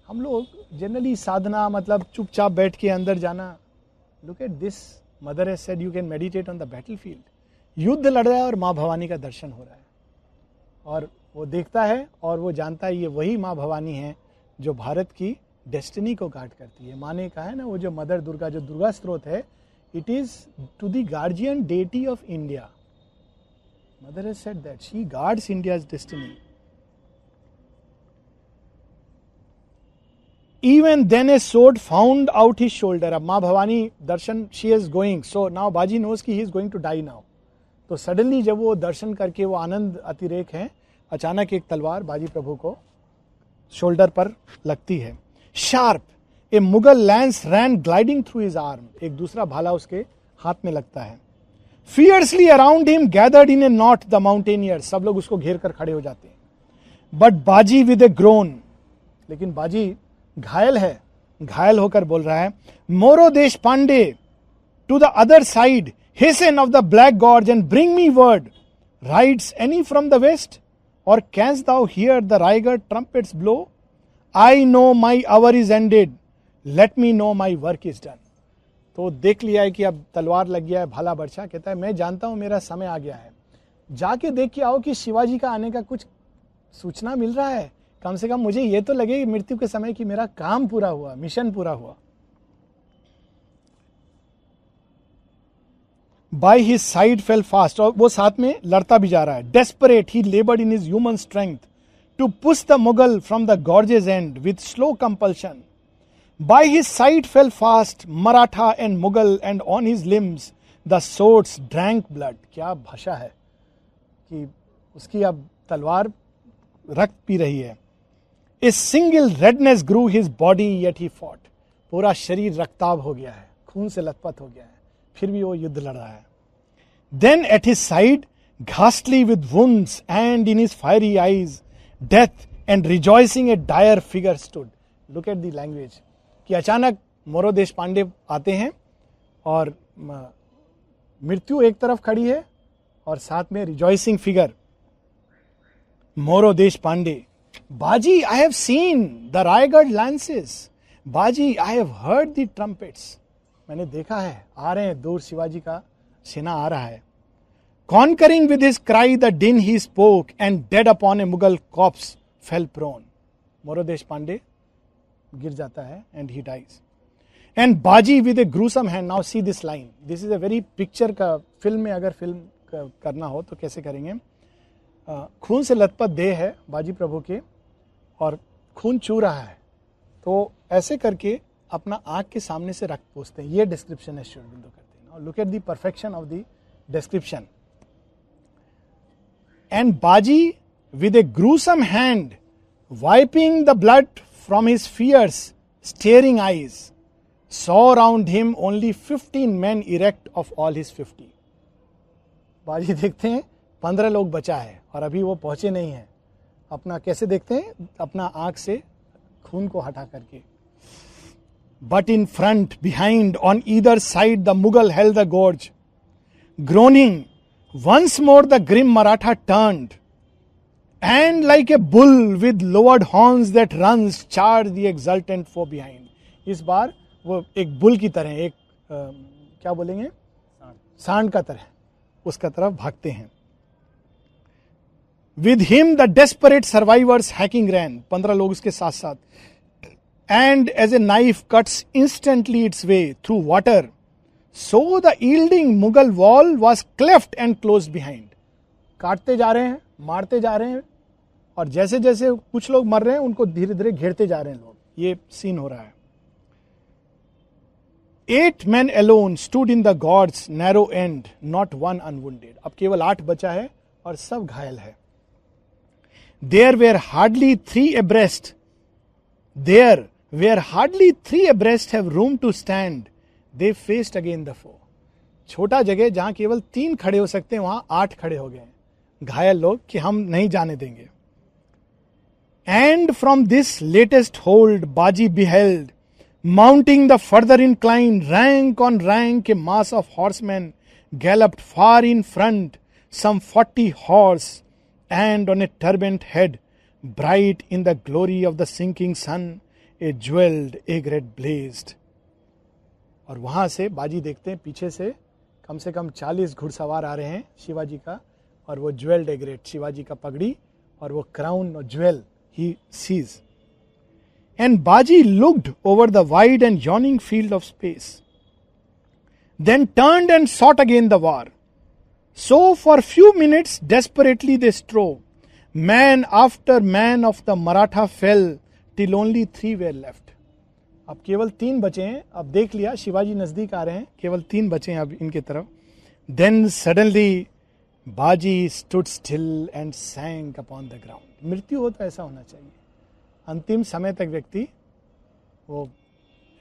हम लोग जनरली साधना मतलब चुपचाप बैठ के अंदर जाना. Look at this. Mother has said you can meditate on the battlefield. युद्ध लड़ रहा है और माँ भवानी का दर्शन हो रहा है, और वो देखता है और वो जानता है ये वही माँ भवानी है जो भारत की डेस्टिनी को गार्ड करती है. माँ ने कहा है ना, वो जो मदर दुर्गा, जो दुर्गा स्त्रोत है, it is to the guardian deity of India. Mother has said that she guards India's destiny. Even then a sword found out his shoulder. अब माँ भवानी दर्शन, she is going, so now बाजी knows कि he is going to die now. तो suddenly जब वो दर्शन करके वो आनंद अतिरेक है, अचानक एक तलवार बाजी प्रभु को शोल्डर पर लगती है. Sharp a Mughal lance ran gliding through his arm. एक दूसरा भाला उसके हाथ में लगता है. Fiercely around him gathered in a knot the mountaineers. सब लोग उसको घेर कर खड़े हो जाते हैं. बट बाजी विद ए ग्रोन, लेकिन बाजी घायल है, घायल होकर बोल रहा है, Moro Deshpande to the other side, hasten of the black gorge and bring me word. Rides any from the west? Or canst thou hear the Raigad trumpets blow? I know my hour is ended. Let me know my work is done. तो देख लिया है कि अब तलवार लग गया है, भाला बरछा. कहता है मैं जानता हूं मेरा समय आ गया है. जाके देख के आओ कि शिवाजी का आने का कुछ सूचना मिल रहा है. कम से कम मुझे ये तो लगे मृत्यु के समय कि मेरा काम पूरा हुआ, मिशन पूरा हुआ. By his side fell fast, और वो साथ में लड़ता भी जा रहा है. Desperate he labored in his human strength to push the Mughal from the gorge's end with slow compulsion. By his side fell fast Maratha and Mughal, and on his limbs the swords drank blood. क्या भाषा है कि उसकी अब तलवार रक्त P रही है. A single redness grew his body yet he fought. पूरा शरीर रक्ताभ हो गया है, खून से लथपथ हो गया है, फिर भी वो युद्ध लड़ रहा है. Then at his side, ghastly with wounds and in his fiery eyes, death and rejoicing a dire figure stood. Look at the language. कि अचानक मोरो देश पांडे आते हैं और मृत्यु एक तरफ खड़ी है और साथ में रिजॉइसिंग फिगर. मोरो Deshpande, Baji I have seen the Raigad lances. Baji I have heard the trumpets. मैंने देखा है, आ रहे हैं, दूर शिवाजी का सेना आ रहा है. Conquering with his cry the din he spoke, and dead upon a Mughal corpse fell prone. मोरो देश पांडे गिर जाता है and he dies. And Baji with a gruesome hand. Now see this line. This is a very picture का, film में अगर film करना हो तो कैसे करेंगे. खून से लथपथ देह है बाजी प्रभु के और खून चू रहा है, तो ऐसे करके अपना आंख के सामने से रक्त पोंछते हैं. ये डिस्क्रिप्शन है श्री अरबिंदो करते हैं. Look at the perfection of the description. And Baji with a gruesome hand wiping the blood from his fierce staring eyes saw round him only 15 men erect of all his 50. बाजी देखते हैं 15 लोग बचा है और अभी वो पहुंचे नहीं है. अपना कैसे देखते हैं, अपना आंख से खून को हटा करके. But in front, behind, on either side, the Mughal held the gorge. Groaning, once more the grim Maratha turned, and like a bull with lowered horns that runs, charged the exultant foe behind. इस बार वो एक bull की तरह, एक क्या बोलेंगे, सांड का तरह उसका तरफ भागते हैं. With him the desperate survivors hacking ran. 15 लोग उसके साथ साथ. and as a knife cuts instantly its way through water, so the yielding Mughal wall was cleft and closed behind. काटते जा रहे हैं, मारते जा रहे हैं, और जैसे जैसे कुछ लोग मर रहे हैं उनको धीरे धीरे घेरते जा रहे हैं लोग. ये सीन हो रहा है. 8 men alone stood in the God's narrow end, not one unwounded. अब केवल 8 बचा है और सब घायल है. There were hardly 3 abreast. There where hardly 3 abreast have room to stand, they faced again the foe. छोटा जगह जहां केवल 3 खड़े हो सकते हैं, वहां 8 खड़े हो गए घायल लोग कि हम नहीं जाने देंगे. And from this latest hold, Baji beheld, mounting the further incline, rank on rank, a mass of horsemen galloped far in front, some 40 horse, and on a turbaned head, bright in the glory of the sinking sun, a jeweled egret blazed. और वहां से बाजी देखते हैं पीछे से कम 40 घुड़सवार आ रहे हैं शिवाजी का, और वो ज्वेल्ड एग्रेट, शिवाजी का पगड़ी और वो क्राउन और jewel he sees. And Baji looked over the wide and yawning field of space, then turned and sought again the war. So for few minutes desperately they strove. Man after man of the Maratha fell, till only 3 were left. अब केवल 3 बचे हैं. अब देख लिया शिवाजी नजदीक आ रहे हैं, केवल 3 बचे हैं अब इनके तरफ. Then suddenly Baji stood still and sank upon the ground. मृत्यु हो तो ऐसा होना चाहिए. अंतिम समय तक व्यक्ति वो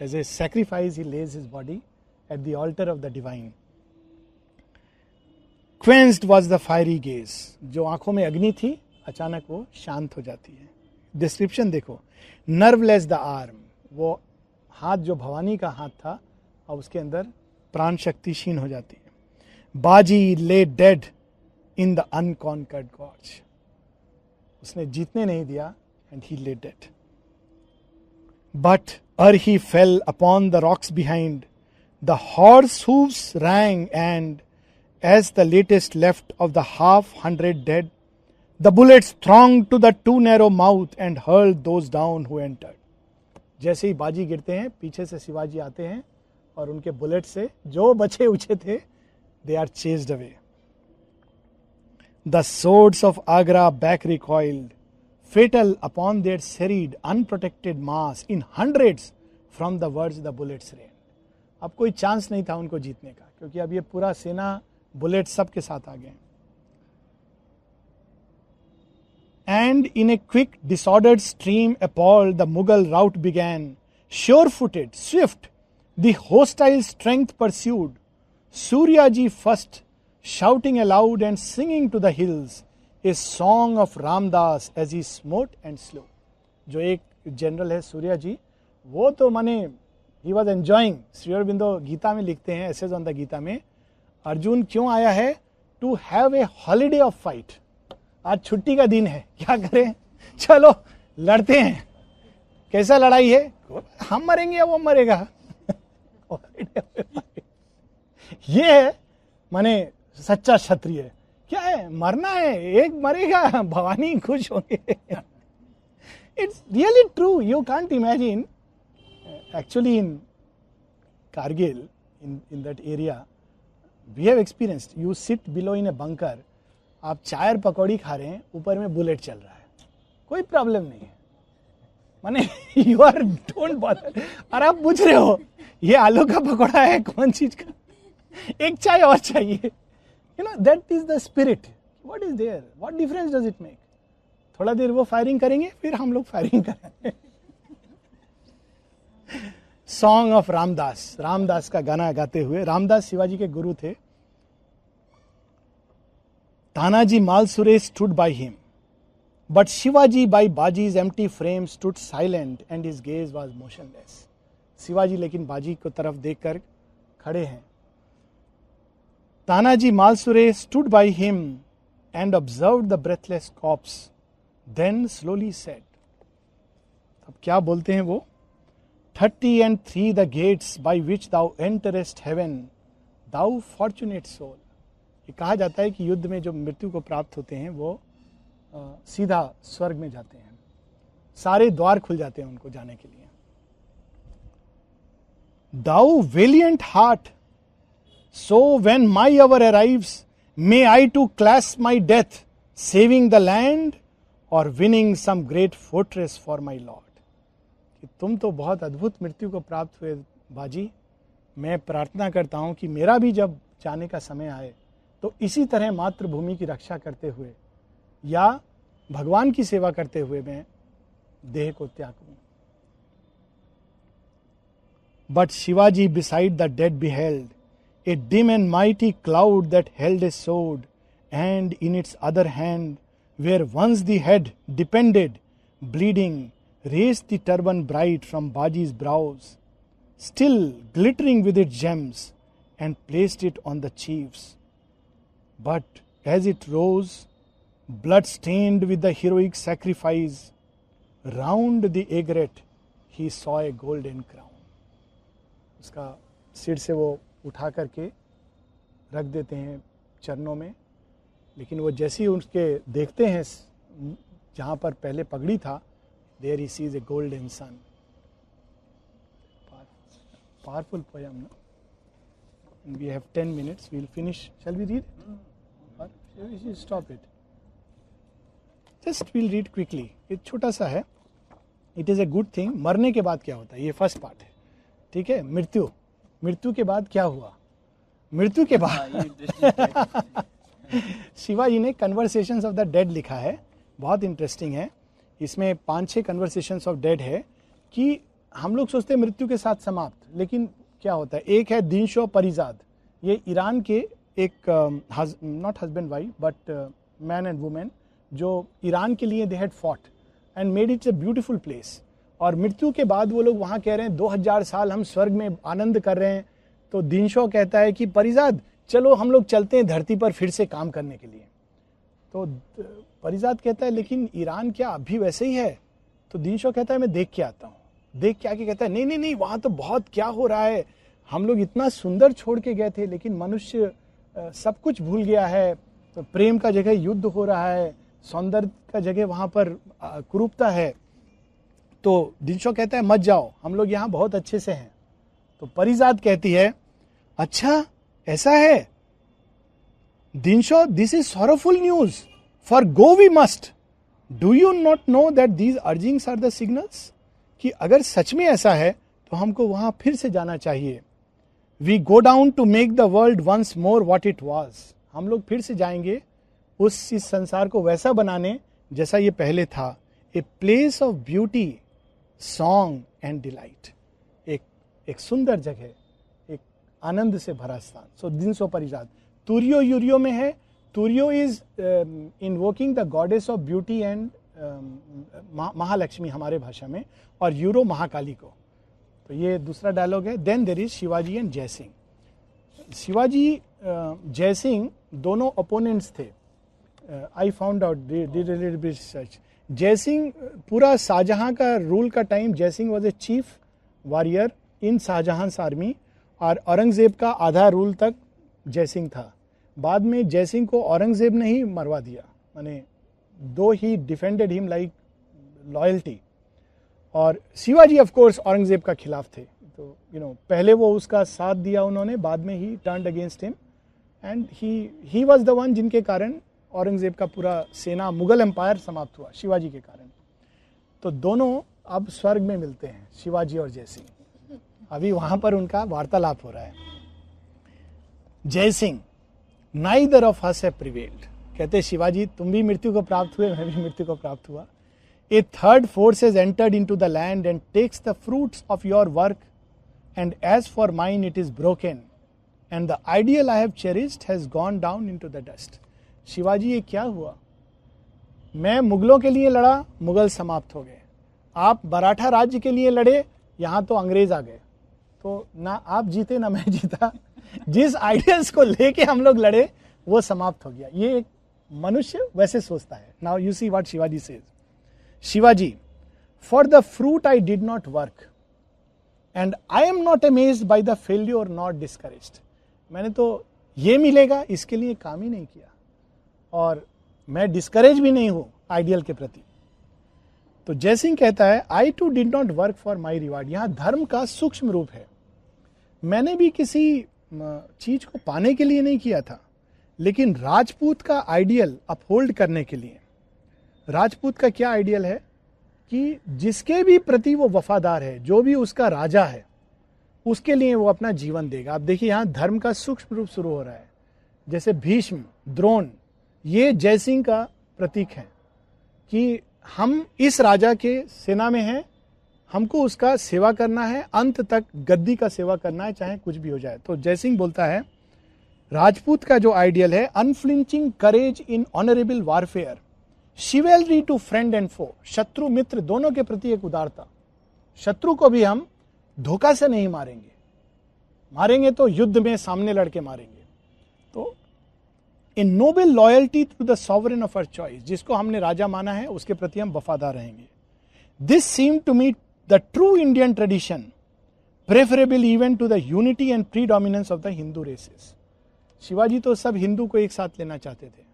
as a sacrifice he lays his body at the altar of the divine. Quenched was the fiery gaze. जो आंखों में अग्नि थी अचानक वो शांत हो जाती है. डिस्क्रिप्शन देखो. नर्वलेस द आर्म, वो हाथ जो भवानी का हाथ था और उसके अंदर प्राण शक्ति क्षीण हो जाती है. बाजी ले dead in the unconquered gorge. उसने जीतने नहीं दिया, and he lay dead. But ere he fell upon the rocks behind, the horse hoofs rang, and as the latest left of the 100 dead, the bullets thronged to the too narrow mouth and hurled those down who entered. जैसे ही बाजी गिरते हैं पीछे से शिवाजी आते हैं और उनके बुलेट से जो बचे उचे थे, they are chased away. The swords of Agra back recoiled, fatal upon their serried, unprotected mass in hundreds from the words the bullets rained. अब कोई चांस नहीं था उनको जीतने का, क्योंकि अब ये पूरा सेना बुलेट सबके साथ आ गए. And in a quick, disordered stream appalled, the Mughal rout began. Sure-footed, swift, the hostile strength pursued. Suryaji first, shouting aloud and singing to the hills, a song of Ramdas as he smote and slew. जो एक general है सूर्या जी, वो तो माने he was enjoying. Shri Aurobindo Gita में लिखते हैं, essays on the Gita में, अर्जुन क्यों आया है? To have a holiday of fight. आज छुट्टी का दिन है, क्या करें, चलो लड़ते हैं. कैसा लड़ाई है? हम मरेंगे या वो मरेगा. ये है माने सच्चा क्षत्रिय. क्या है? मरना है, एक मरेगा, भवानी खुश होंगे. It's really true. You can't imagine. Actually in Kargil, in that area we have experienced. You sit below in a bunker, आप चाय और पकौड़ी खा रहे हैं, ऊपर में बुलेट चल रहा है, कोई प्रॉब्लम नहीं है. माने यू आर डोंट बॉदर. और आप पूछ रहे हो ये आलू का पकौड़ा है कौन चीज का, एक चाय और चाहिए. You know, that is the spirit. What is there? What difference does it make? थोड़ा देर वो फायरिंग करेंगे, फिर हम लोग फायरिंग करेंगे. Song of Ramdas. रामदास का गाना गाते हुए, रामदास शिवाजी के गुरु थे. Tanaji Malusare stood by him, but Shivaji by Baji's empty frame stood silent and his gaze was motionless. Shivaji लेकिन बाजी को तरफ देखकर खड़े हैं. Tanaji Malsure stood by him and observed the breathless corpse, then slowly said. अब क्या बोलते हैं वो? 33 the gates by which thou enterest heaven, thou fortunate soul. ये कहा जाता है कि युद्ध में जो मृत्यु को प्राप्त होते हैं वो सीधा स्वर्ग में जाते हैं. सारे द्वार खुल जाते हैं उनको जाने के लिए. Thou valiant heart, so when my hour arrives, may I too clasp my death, saving the land or winning some great fortress for my Lord. कि तुम तो बहुत अद्भुत मृत्यु को प्राप्त हुए बाजी, मैं प्रार्थना करता हूं कि मेरा भी जब जाने का समय आए तो इसी तरह मातृभूमि की रक्षा करते हुए या भगवान की सेवा करते हुए मैं देह को त्याग करूं. But Shivaji beside the dead beheld a dim and mighty cloud that held a sword, and in its other hand, where once the head depended, bleeding, raised the turban bright from Baji's brows, still glittering with its gems, and placed it on the chief's. But as it rose, blood stained with the heroic sacrifice, round the aigrette he saw a golden crown. उसका सिर से वो उठा करके रख देते हैं चरणों में, लेकिन वो जैसे ही उसके देखते हैं जहाँ पर पहले पगड़ी था, there he sees a golden sun. Powerful poem ना. We have 10 minutes, we will finish. Shall we read और stop it? Just we'll read quickly. ये छोटा सा है. It is a good thing. मरने के बाद क्या होता है, ये फर्स्ट पार्ट है. ठीक है. मृत्यु के बाद क्या हुआ? मृत्यु के बाद शिवाजी ने कन्वर्सेशंस ऑफ द डेड लिखा है. बहुत इंटरेस्टिंग है. इसमें 5-6 कन्वर्सेशंस ऑफ डेड है कि हम लोग सोचते हैं मृत्यु के साथ समाप्त, लेकिन क्या होता है. एक है दिनशो परिजाद. ये ईरान के एक not husband wife but man and women, जो ईरान के लिए they had fought and made it's a beautiful place. और मृत्यु के बाद वो लोग वहाँ कह रहे हैं 2000 साल हम स्वर्ग में आनंद कर रहे हैं. तो दिनशो कहता है कि परिजाद चलो हम लोग चलते हैं धरती पर फिर से काम करने के लिए. तो परिजाद कहता है लेकिन ईरान क्या अभी वैसे ही है? तो दिनशो कहता है मैं देख के आता हूँ. देख के आके कहता है नहीं नहीं नहीं, वहाँ तो बहुत क्या हो रहा है. हम लोग इतना सुंदर छोड़ के गए थे, लेकिन मनुष्य सब कुछ भूल गया है. तो प्रेम का जगह युद्ध हो रहा है, सौंदर्य का जगह वहाँ पर कुरूपता है. तो दिनशो कहता है मत जाओ, हम लोग यहाँ बहुत अच्छे से हैं. तो परिजाद कहती है अच्छा ऐसा है दिनशो, this is sorrowful news, for go we must. Do you not know that these urgings are the signals? कि अगर सच में ऐसा है तो हमको वहां फिर से जाना चाहिए. We go down to make the world once more what it was. हम लोग फिर से जाएंगे इस संसार को वैसा बनाने जैसा ये पहले था. A place of beauty, song and delight. एक सुंदर जगह, एक आनंद से भरा स्थान. सो दिनशो परिजाद. तुरियो यूरियो में है. तुरियो is invoking the goddess of beauty and Mahalakshmi हमारे भाषा में, और यूरो महाकाली को. तो ये दूसरा डायलॉग है. Then there is Shivaji and Jaisingh. Shivaji Jaisingh दोनों ओपोनेंट्स थे. I found out did research. Jaisingh पूरा शाहजहां का रूल का time Jaisingh was a chief warrior in Shahjahan's army, और औरंगजेब का आधा रूल तक जयसिंह था. बाद में जयसिंह को औरंगजेब ने ही मरवा दिया, माने दो ही डिफेंडेड हिम लाइक लॉयल्टी. और शिवाजी ऑफ कोर्स औरंगजेब का खिलाफ थे. तो पहले वो उसका साथ दिया उन्होंने, बाद में ही turned against him, and he was the one जिनके कारण औरंगजेब का पूरा सेना मुगल एम्पायर समाप्त हुआ शिवाजी के कारण. तो दोनों अब स्वर्ग में मिलते हैं, शिवाजी और जयसिंह. अभी वहां पर उनका वार्तालाप हो रहा है. Jaisingh, neither of us have prevailed. कहते शिवाजी तुम भी मृत्यु को प्राप्त हुए, मैं भी मृत्यु को प्राप्त हुआ. A third force has entered into the land and takes the fruits of your work, and as for mine it is broken, and the ideal I have cherished has gone down into the dust. Shivaji ये क्या हुआ? मैं मुगलों के लिए लड़ा, मुगल समाप्त हो गए. आप मराठा राज्य के लिए लड़े, यहां तो अंग्रेज आ गए. तो ना आप जीते ना मैं जीता. जिस आइडियल्स को लेके हम लोग लड़े वो समाप्त हो गया. ये एक मनुष्य वैसे सोचता है. Now you see what Shivaji says. Shivaji, for the fruit I did not work, and I am not amazed by the failure not discouraged. मैंने तो ये मिलेगा इसके लिए काम ही नहीं किया, और मैं डिस्करेज भी नहीं हूं आइडियल के प्रति. तो जयसिंह कहता है I too did not work for my reward. यहां धर्म का सूक्ष्म रूप है. मैंने भी किसी चीज को पाने के लिए नहीं किया था, लेकिन राजपूत का आइडियल अपहोल्ड करने के लिए। राजपूत का क्या आइडियल है कि जिसके भी प्रति वो वफादार है, जो भी उसका राजा है, उसके लिए वो अपना जीवन देगा। आप देखिए यहां धर्म का सूक्ष्म रूप शुरू हो रहा है। जैसे भीष्म, द्रोण, ये जयसिंह का प्रतीक है कि हम इस राजा के सेना में हैं, हमको उसका सेवा करना है, अंत तक गद्दी का सेवा करना है, चाहे कुछ भी हो जाए। तो जयसिंह बोलता है राजपूत का जो आइडियल है, unflinching courage in honourable warfare, chivalry to friend and foe, शत्रु मित्र दोनों के प्रति एक उदारता। शत्रु को भी हम धोखा से नहीं मारेंगे, मारेंगे तो युद्ध में सामने लड़के मारेंगे। तो in noble loyalty to the sovereign of our choice, जिसको हमने राजा माना है उसके प्रति हम वफादार रहेंगे। This seem to me the true Indian tradition, preferable even to the unity and predominance of the Hindu races. Shivaji तो सब हिंदू को एक साथ लेना चाहते थे।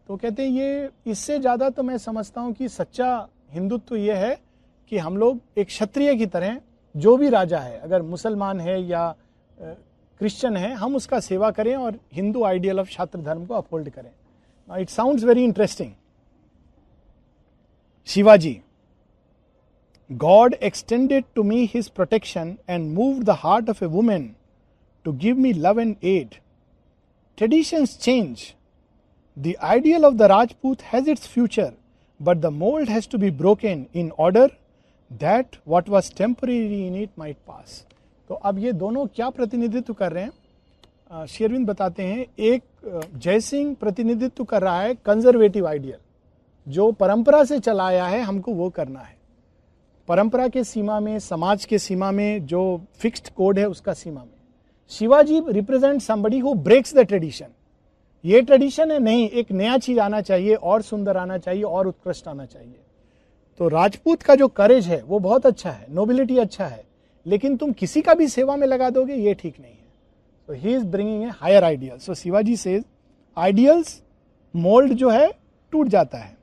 तो कहते हैं ये इससे ज्यादा तो मैं समझता हूं कि सच्चा हिंदुत्व ये है कि हम लोग एक क्षत्रिय की तरह, जो भी राजा है, अगर मुसलमान है या क्रिश्चियन है, हम उसका सेवा करें और हिंदू आइडियल ऑफ छात्र धर्म को अपहोल्ड करें। It sounds very interesting. Shivaji, God extended to me his protection and moved the heart of a woman to give me love and aid. Traditions change. The ideal of the Rajput has its future, but the mold has to be broken in order that what was temporary in it might pass. तो अब ये दोनों क्या प्रतिनिधित्व कर रहे हैं? शेरविंद बताते हैं, एक जयसिंह प्रतिनिधित्व कर रहा है कंजर्वेटिव आइडियल, जो परंपरा से चला आया है, हमको वो करना है। परंपरा के सीमा में, समाज के सीमा में, जो फिक्स्ड कोड है उसका सीमा में। Shivaji represent somebody who breaks the tradition. ये ट्रेडिशन है नहीं, एक नया चीज आना चाहिए, और सुंदर आना चाहिए, और उत्कृष्ट आना चाहिए। तो राजपूत का जो करेज है वो बहुत अच्छा है, नोबिलिटी अच्छा है, लेकिन तुम किसी का भी सेवा में लगा दोगे, ये ठीक नहीं है। तो he is bringing a higher ideal. So Shivaji says ideals mould जो है टूट जाता है।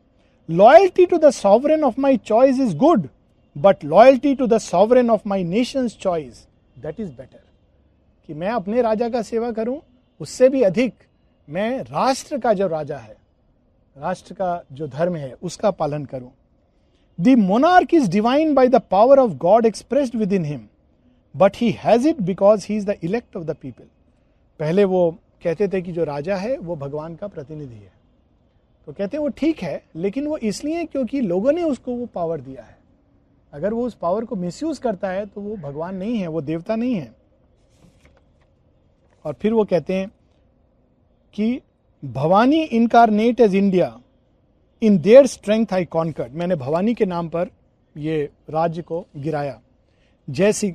Loyalty to the sovereign of my choice is good, but loyalty to the sovereign of my nations choice that is better. कि मैं अपने राजा का सेवा करूं, उससे भी अधिक मैं राष्ट्र का जो राजा है, राष्ट्र का जो धर्म है, उसका पालन करूं। The monarch is divine by the power of God expressed with in him, but he has it because he is the elect of the people. पहले वो कहते थे कि जो राजा है वो भगवान का प्रतिनिधि है, तो कहते हैं वो ठीक है, लेकिन वो इसलिए क्योंकि लोगों ने उसको वो पावर दिया है। अगर वो उस पावर को मिसयूज करता है तो वो भगवान नहीं है, वो देवता नहीं है। और फिर वो कहते हैं कि Bhavani incarnate as India, in their strength I conquered. मैंने भवानी के नाम पर ये राज्य को गिराया। जैसी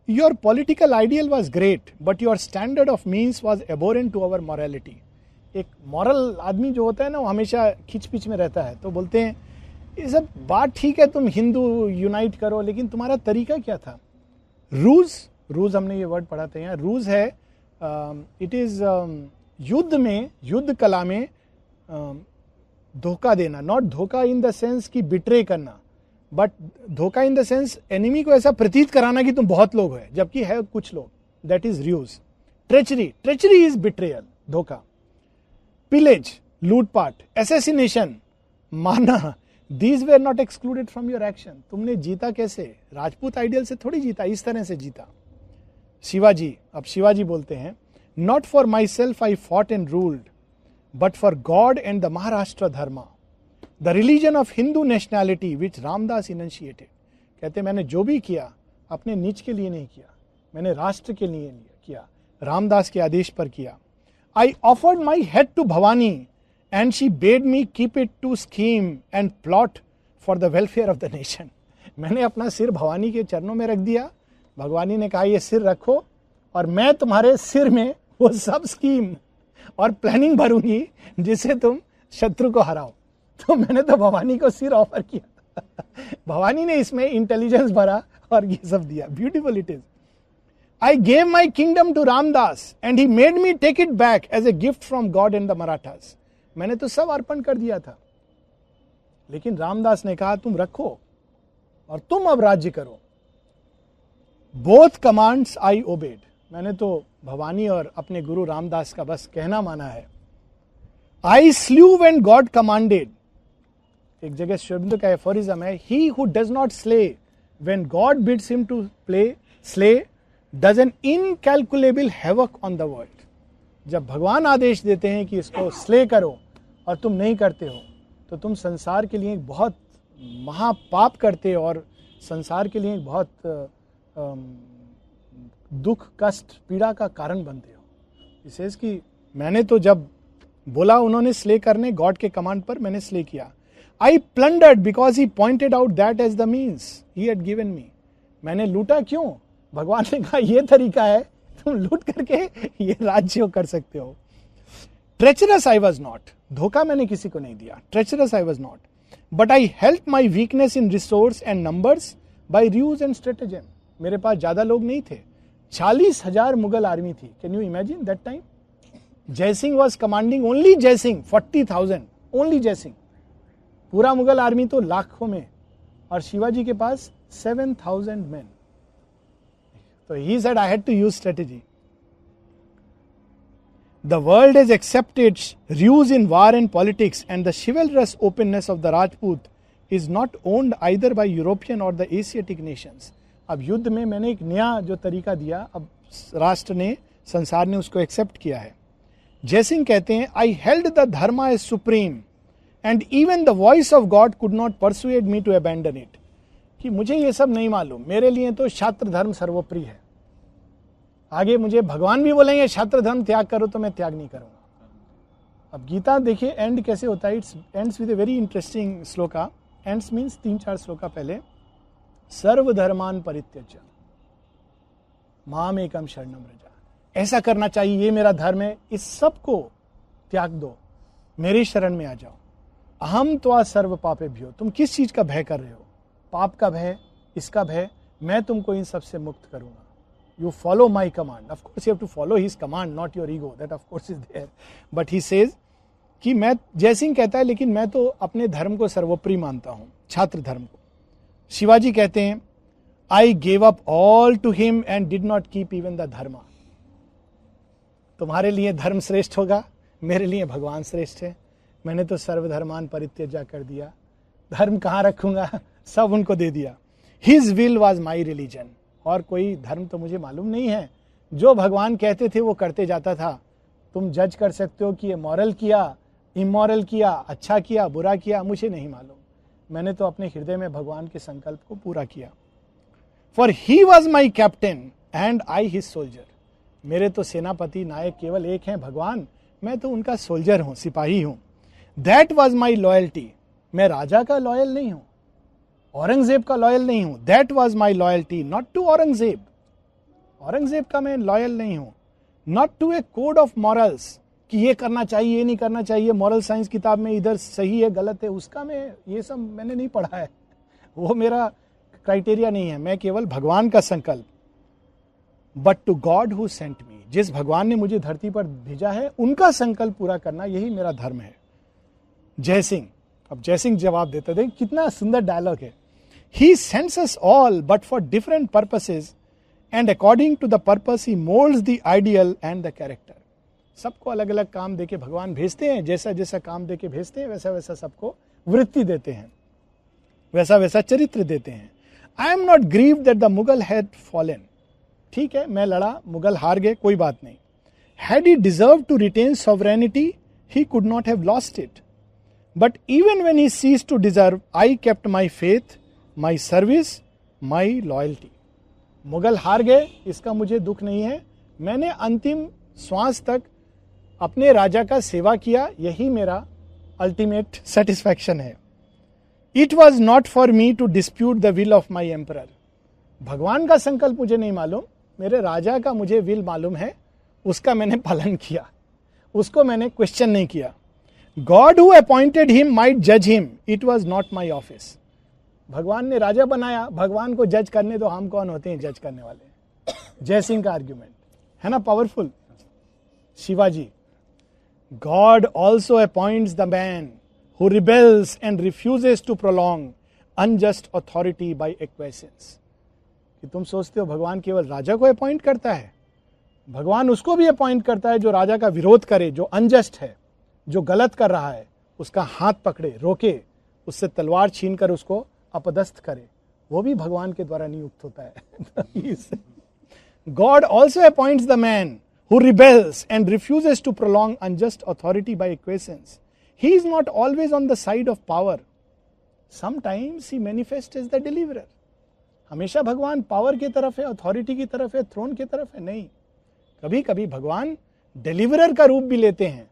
your political ideal was great, but your standard of means was abhorrent to our morality. एक मॉरल आदमी जो होता है ना, वो हमेशा खिंच-पिच में रहता है। तो बोलते हैं ये सब बात ठीक है, तुम हिंदू यूनाइट करो, लेकिन तुम्हारा तरीका क्या था? रूज हमने ये वर्ड पढ़ा था यहाँ। रूज है, इट इज युद्ध में, युद्ध कला में धोखा देना। नॉट धोखा इन द सेंस कि बिट्रे करना, बट धोखा इन द सेंस एनिमी को ऐसा प्रतीत कराना कि तुम बहुत लोग हो जबकि है कुछ लोग। That is ROUGE. Treachery is betrayal, धोखा। पिलेज, लूटपाट, एसेसिनेशन, मारना, These were not excluded from your action. तुमने जीता कैसे? राजपूत आइडियल से थोड़ी जीता, इस तरह से जीता। शिवाजी, अब शिवाजी बोलते हैं, Not for myself I fought and ruled, but for God and the Maharashtra Dharma, the religion of Hindu nationality which Ramdas enunciated. कहते मैंने जो भी किया अपने निज के लिए नहीं किया, मैंने राष्ट्र के लिए किया, रामदास के आदेश पर किया। I offered my head to Bhavani, and she bade me keep it to scheme and plot for the welfare of the nation. मैंने अपना सिर भवानी के चरणों में रख दिया। भगवानी ने कहा ये सिर रखो और मैं तुम्हारे सिर में वो सब स्कीम और प्लानिंग भरूंगी जिससे तुम शत्रु को हराओ। तो मैंने तो भवानी को सिर ऑफर किया। भवानी ने इसमें इंटेलिजेंस भरा और ये सब दिया। Beautiful it is. I gave my kingdom to Ramdas and he made me take it back as a gift from God and the Marathas. मैंने तो सब अर्पण कर दिया था, लेकिन रामदास ने कहा तुम रखो और तुम अब राज्य करो। बोथ कमांड्स आई ओबेड। मैंने तो भवानी और अपने गुरु रामदास का बस कहना माना है। I slew when God commanded, एक जगह श्री अरविंदो का एफोरिज्म है, he who does not slay when God bids him to slay does an incalculable havoc on the world. जब भगवान आदेश देते हैं कि इसको स्ले करो और तुम नहीं करते हो, तो तुम संसार के लिए एक बहुत महापाप करते हो और संसार के लिए एक बहुत दुख, कष्ट, पीड़ा का कारण बनते हो। विशेष कि मैंने तो जब बोला उन्होंने स्ले करने, गॉड के कमांड पर मैंने स्ले किया। I plundered because he pointed out that as the means he had given me. मैंने लूटा क्यों? भगवान ने कहा ये तरीका है, तुम लूट करके ये राज्य कर सकते हो। ट्रेचरस आई वॉज नॉट, धोखा मैंने किसी को नहीं दिया। Treacherous I was not, but I help my weakness in resource and numbers by ruse and stratagem. मेरे पास ज्यादा लोग नहीं थे, 40,000 मुगल आर्मी थी। Can you imagine that time? Jaisingh was commanding, only Jaisingh 40,000, only Jaisingh. पूरा मुगल आर्मी तो लाखों में, और शिवाजी के पास 7,000 मैन। तो he said I had to use strategy. The world has accepted ruse in war and politics, and the chivalrous openness of the Rajput is not owned either by European or the Asiatic nations. अब युद्ध में मैंने एक नया जो तरीका दिया, अब राष्ट्र ने, संसार ने उसको एक्सेप्ट किया है। जयसिंह कहते हैं, I held the dharma as supreme and even the voice of God could not persuade me to abandon it. कि मुझे ये सब नहीं मालूम, मेरे लिए तो छात्र धर्म सर्वोपरि है। आगे मुझे भगवान भी बोलेंगे छात्र धर्म त्याग करो, तो मैं त्याग नहीं करूंगा। अब गीता देखिए एंड कैसे होता है, it's ends with a very interesting shloka. Ends means 3-4 shloka पहले, सर्वधर्मान परित्यज्य माम एकम शरणम व्रज। ऐसा करना चाहिए, ये मेरा धर्म है, इस सब को त्याग दो, मेरी शरण में आ जाओ। अहम त्वा सर्व पापेभ्यो, तुम किस चीज का भय कर रहे हो? पाप का भय, इसका भय, मैं तुमको इन सब से मुक्त करूंगा। You follow my command. Of course you have to follow his command, not your ego. That of course is there. But he says कि मैं, जयसिंह कहता है, लेकिन मैं तो अपने धर्म को सर्वोपरि मानता हूं, छात्र धर्म को। शिवाजी कहते हैं, I gave up all to him and did not keep even the dharma. तुम्हारे लिए धर्म श्रेष्ठ होगा, मेरे लिए भगवान श्रेष्ठ है। मैंने तो सर्वधर्मान परित्यज्य कर दिया, धर्म कहाँ रखूंगा, सब उनको दे दिया। His will was my religion. और कोई धर्म तो मुझे मालूम नहीं है, जो भगवान कहते थे वो करते जाता था। तुम जज कर सकते हो कि ये मॉरल किया, इमोरल किया, अच्छा किया, बुरा किया, मुझे नहीं मालूम। मैंने तो अपने हृदय में भगवान के संकल्प को पूरा किया। For he was my captain and I his soldier. मेरे तो सेनापति, नायक केवल एक हैं, भगवान, मैं तो उनका सोल्जर हूं, सिपाही हूं। दैट वॉज माई लॉयल्टी, मैं राजा का लॉयल नहीं हूं, औरंगजेब का लॉयल नहीं हूं। That was my loyalty not to Aurangzeb, Aurangzeb का मैं लॉयल नहीं हूं। Not to a code of morals, कि ये करना चाहिए, ये नहीं करना चाहिए, मॉरल साइंस किताब में इधर सही है गलत है, उसका मैं, ये सब मैंने नहीं पढ़ा है, वो मेरा क्राइटेरिया नहीं है। मैं केवल भगवान का संकल्प। But to God who sent me, जिस भगवान ने मुझे धरती पर भेजा है, उनका संकल्प पूरा करना, यही मेरा धर्म है। जयसिंह, अब जयसिंह जवाब देते थे, कितना सुंदर डायलॉग है। He sends us all but for different purposes and according to the purpose he molds the ideal and the character. सबको अलग अलग काम देके भगवान भेजते हैं, जैसा जैसा काम देके भेजते हैं वैसा वैसा सबको वृत्ति देते हैं, वैसा वैसा चरित्र देते हैं। I am not grieved that the Mughal had fallen. ठीक है, मैं लड़ा, मुगल हार गए, कोई बात नहीं। Had he deserved to retain sovereignty, he could not have lost it. But even when he ceased to deserve, I kept my faith, my service, my loyalty. Mughal हार गए, इसका मुझे दुख नहीं है, मैंने अंतिम श्वास तक अपने राजा का सेवा किया, यही मेरा अल्टीमेट सेटिस्फैक्शन है। It was not for me to dispute the will of my emperor. भगवान का संकल्प मुझे नहीं मालूम, मेरे राजा का मुझे विल मालूम है, उसका मैंने पालन किया, उसको मैंने क्वेश्चन नहीं किया। God who appointed him might judge him, it was not my office. भगवान ने राजा बनाया, भगवान को जज करने दो, हम कौन होते हैं जज करने वाले। जयसिंह का आर्ग्यूमेंट है ना, powerful. Shivaji, God also appoints the man who rebels and refuses to prolong unjust authority by acquiescence. कि तुम सोचते हो भगवान केवल राजा को अपॉइंट करता है, भगवान उसको भी अपॉइंट करता है जो राजा का विरोध करे, जो अनजस्ट है, जो गलत कर रहा है, उसका हाथ पकड़े, रोके, उससे तलवार छीन कर उसको अपदस्थ करे, वो भी भगवान के द्वारा नियुक्त होता है। God also appoints the man who rebels and refuses to prolong unjust authority by acquiescence. He is not always on the side of power. Sometimes he manifests as the deliverer. हमेशा भगवान पावर की तरफ है, authority की तरफ है, throne की तरफ है? नहीं, कभी कभी भगवान डिलीवरर का रूप भी लेते हैं।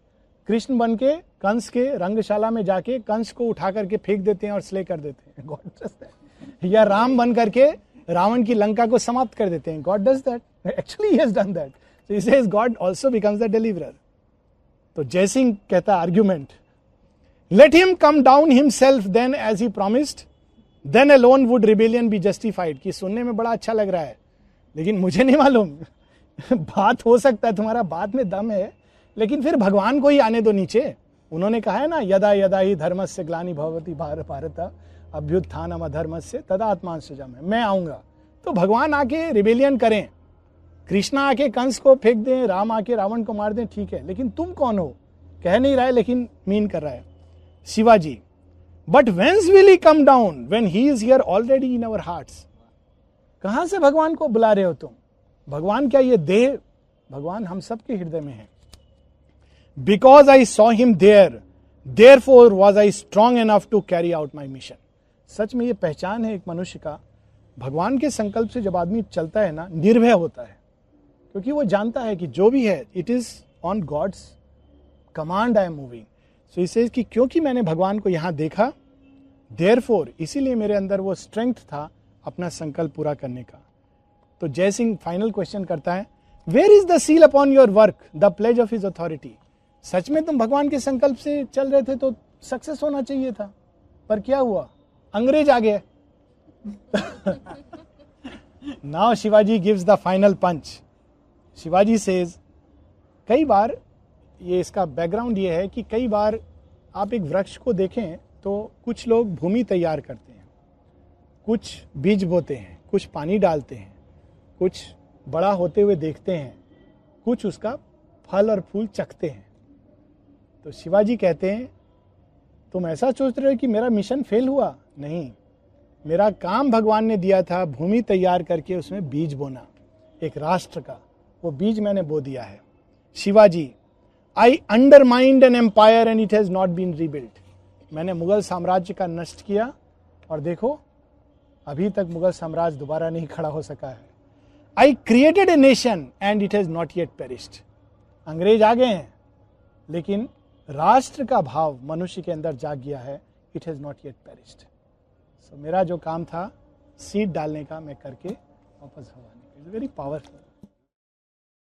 कृष्ण बन के कंस के रंगशाला में जाके कंस को उठा करके फेंक देते हैं और स्ले कर देते हैं, गॉड डज दैट। या राम बन करके रावण की लंका को समाप्त कर देते हैं, God does that, actually he has done that. So he says God also becomes the deliverer. तो जयसिंह कहता argument, let him come down himself then as he promised, then alone would rebellion be justified. कि सुनने में बड़ा अच्छा लग रहा है, लेकिन मुझे नहीं मालूम बात हो सकता है, तुम्हारा बात में दम है, लेकिन फिर भगवान को ही आने दो नीचे। उन्होंने कहा है ना, यदा यदा ही धर्मस्य ग्लानि भवति भारत अभ्युत्थानम अधर्मस्य तदा आत्मान सृजामि। मैं आऊंगा तो भगवान आके रिबेलियन करें, कृष्णा आके कंस को फेंक दें, राम आके रावण को मार दें, ठीक है, लेकिन तुम कौन हो? कह नहीं रहा है लेकिन मीन कर रहा है। Shivaji, but whence will he come down when he is here already in our hearts. कहां से भगवान को बुला रहे हो तुम? भगवान क्या ये देह? भगवान हम सबके हृदय में है। Because I saw him there, therefore was I strong enough to carry out my mission. सच में ये पहचान है एक मनुष्य का, भगवान के संकल्प से जब आदमी चलता है ना, निर्भय होता है, क्योंकि वो जानता है कि जो भी है it is on God's command I am moving. So इसे कि क्योंकि मैंने भगवान को यहां देखा, देयरफॉर, इसीलिए मेरे अंदर वो स्ट्रेंथ था अपना संकल्प पूरा करने का। तो जय सिंह फाइनल क्वेश्चन करता है, where is the seal upon your work, the pledge of his authority. सच में तुम भगवान के संकल्प से चल रहे थे तो सक्सेस होना चाहिए था, पर क्या हुआ? अंग्रेज आ गए। Now Shivaji gives the final punch. Shivaji says, कई बार, ये इसका बैकग्राउंड ये है कि कई बार आप एक वृक्ष को देखें तो कुछ लोग भूमि तैयार करते हैं, कुछ बीज बोते हैं, कुछ पानी डालते हैं, कुछ बड़ा होते हुए देखते हैं, कुछ उसका फल और फूल चखते हैं। तो शिवाजी कहते हैं, तुम ऐसा सोच रहे हो कि मेरा मिशन फेल हुआ? नहीं, मेरा काम भगवान ने दिया था भूमि तैयार करके उसमें बीज बोना, एक राष्ट्र का, वो बीज मैंने बो दिया है। Shivaji, I undermined an empire and it has not been rebuilt. मैंने मुगल साम्राज्य का नष्ट किया और देखो अभी तक मुगल साम्राज्य दोबारा नहीं खड़ा हो सका है। I created a nation and it has not yet perished. अंग्रेज आ गए हैं लेकिन राष्ट्र का भाव मनुष्य के अंदर जाग गया है, it has not yet perished. So मेरा जो काम था सीड डालने का, मैं करके वापस भगवान, इट्स वेरी पावरफुल।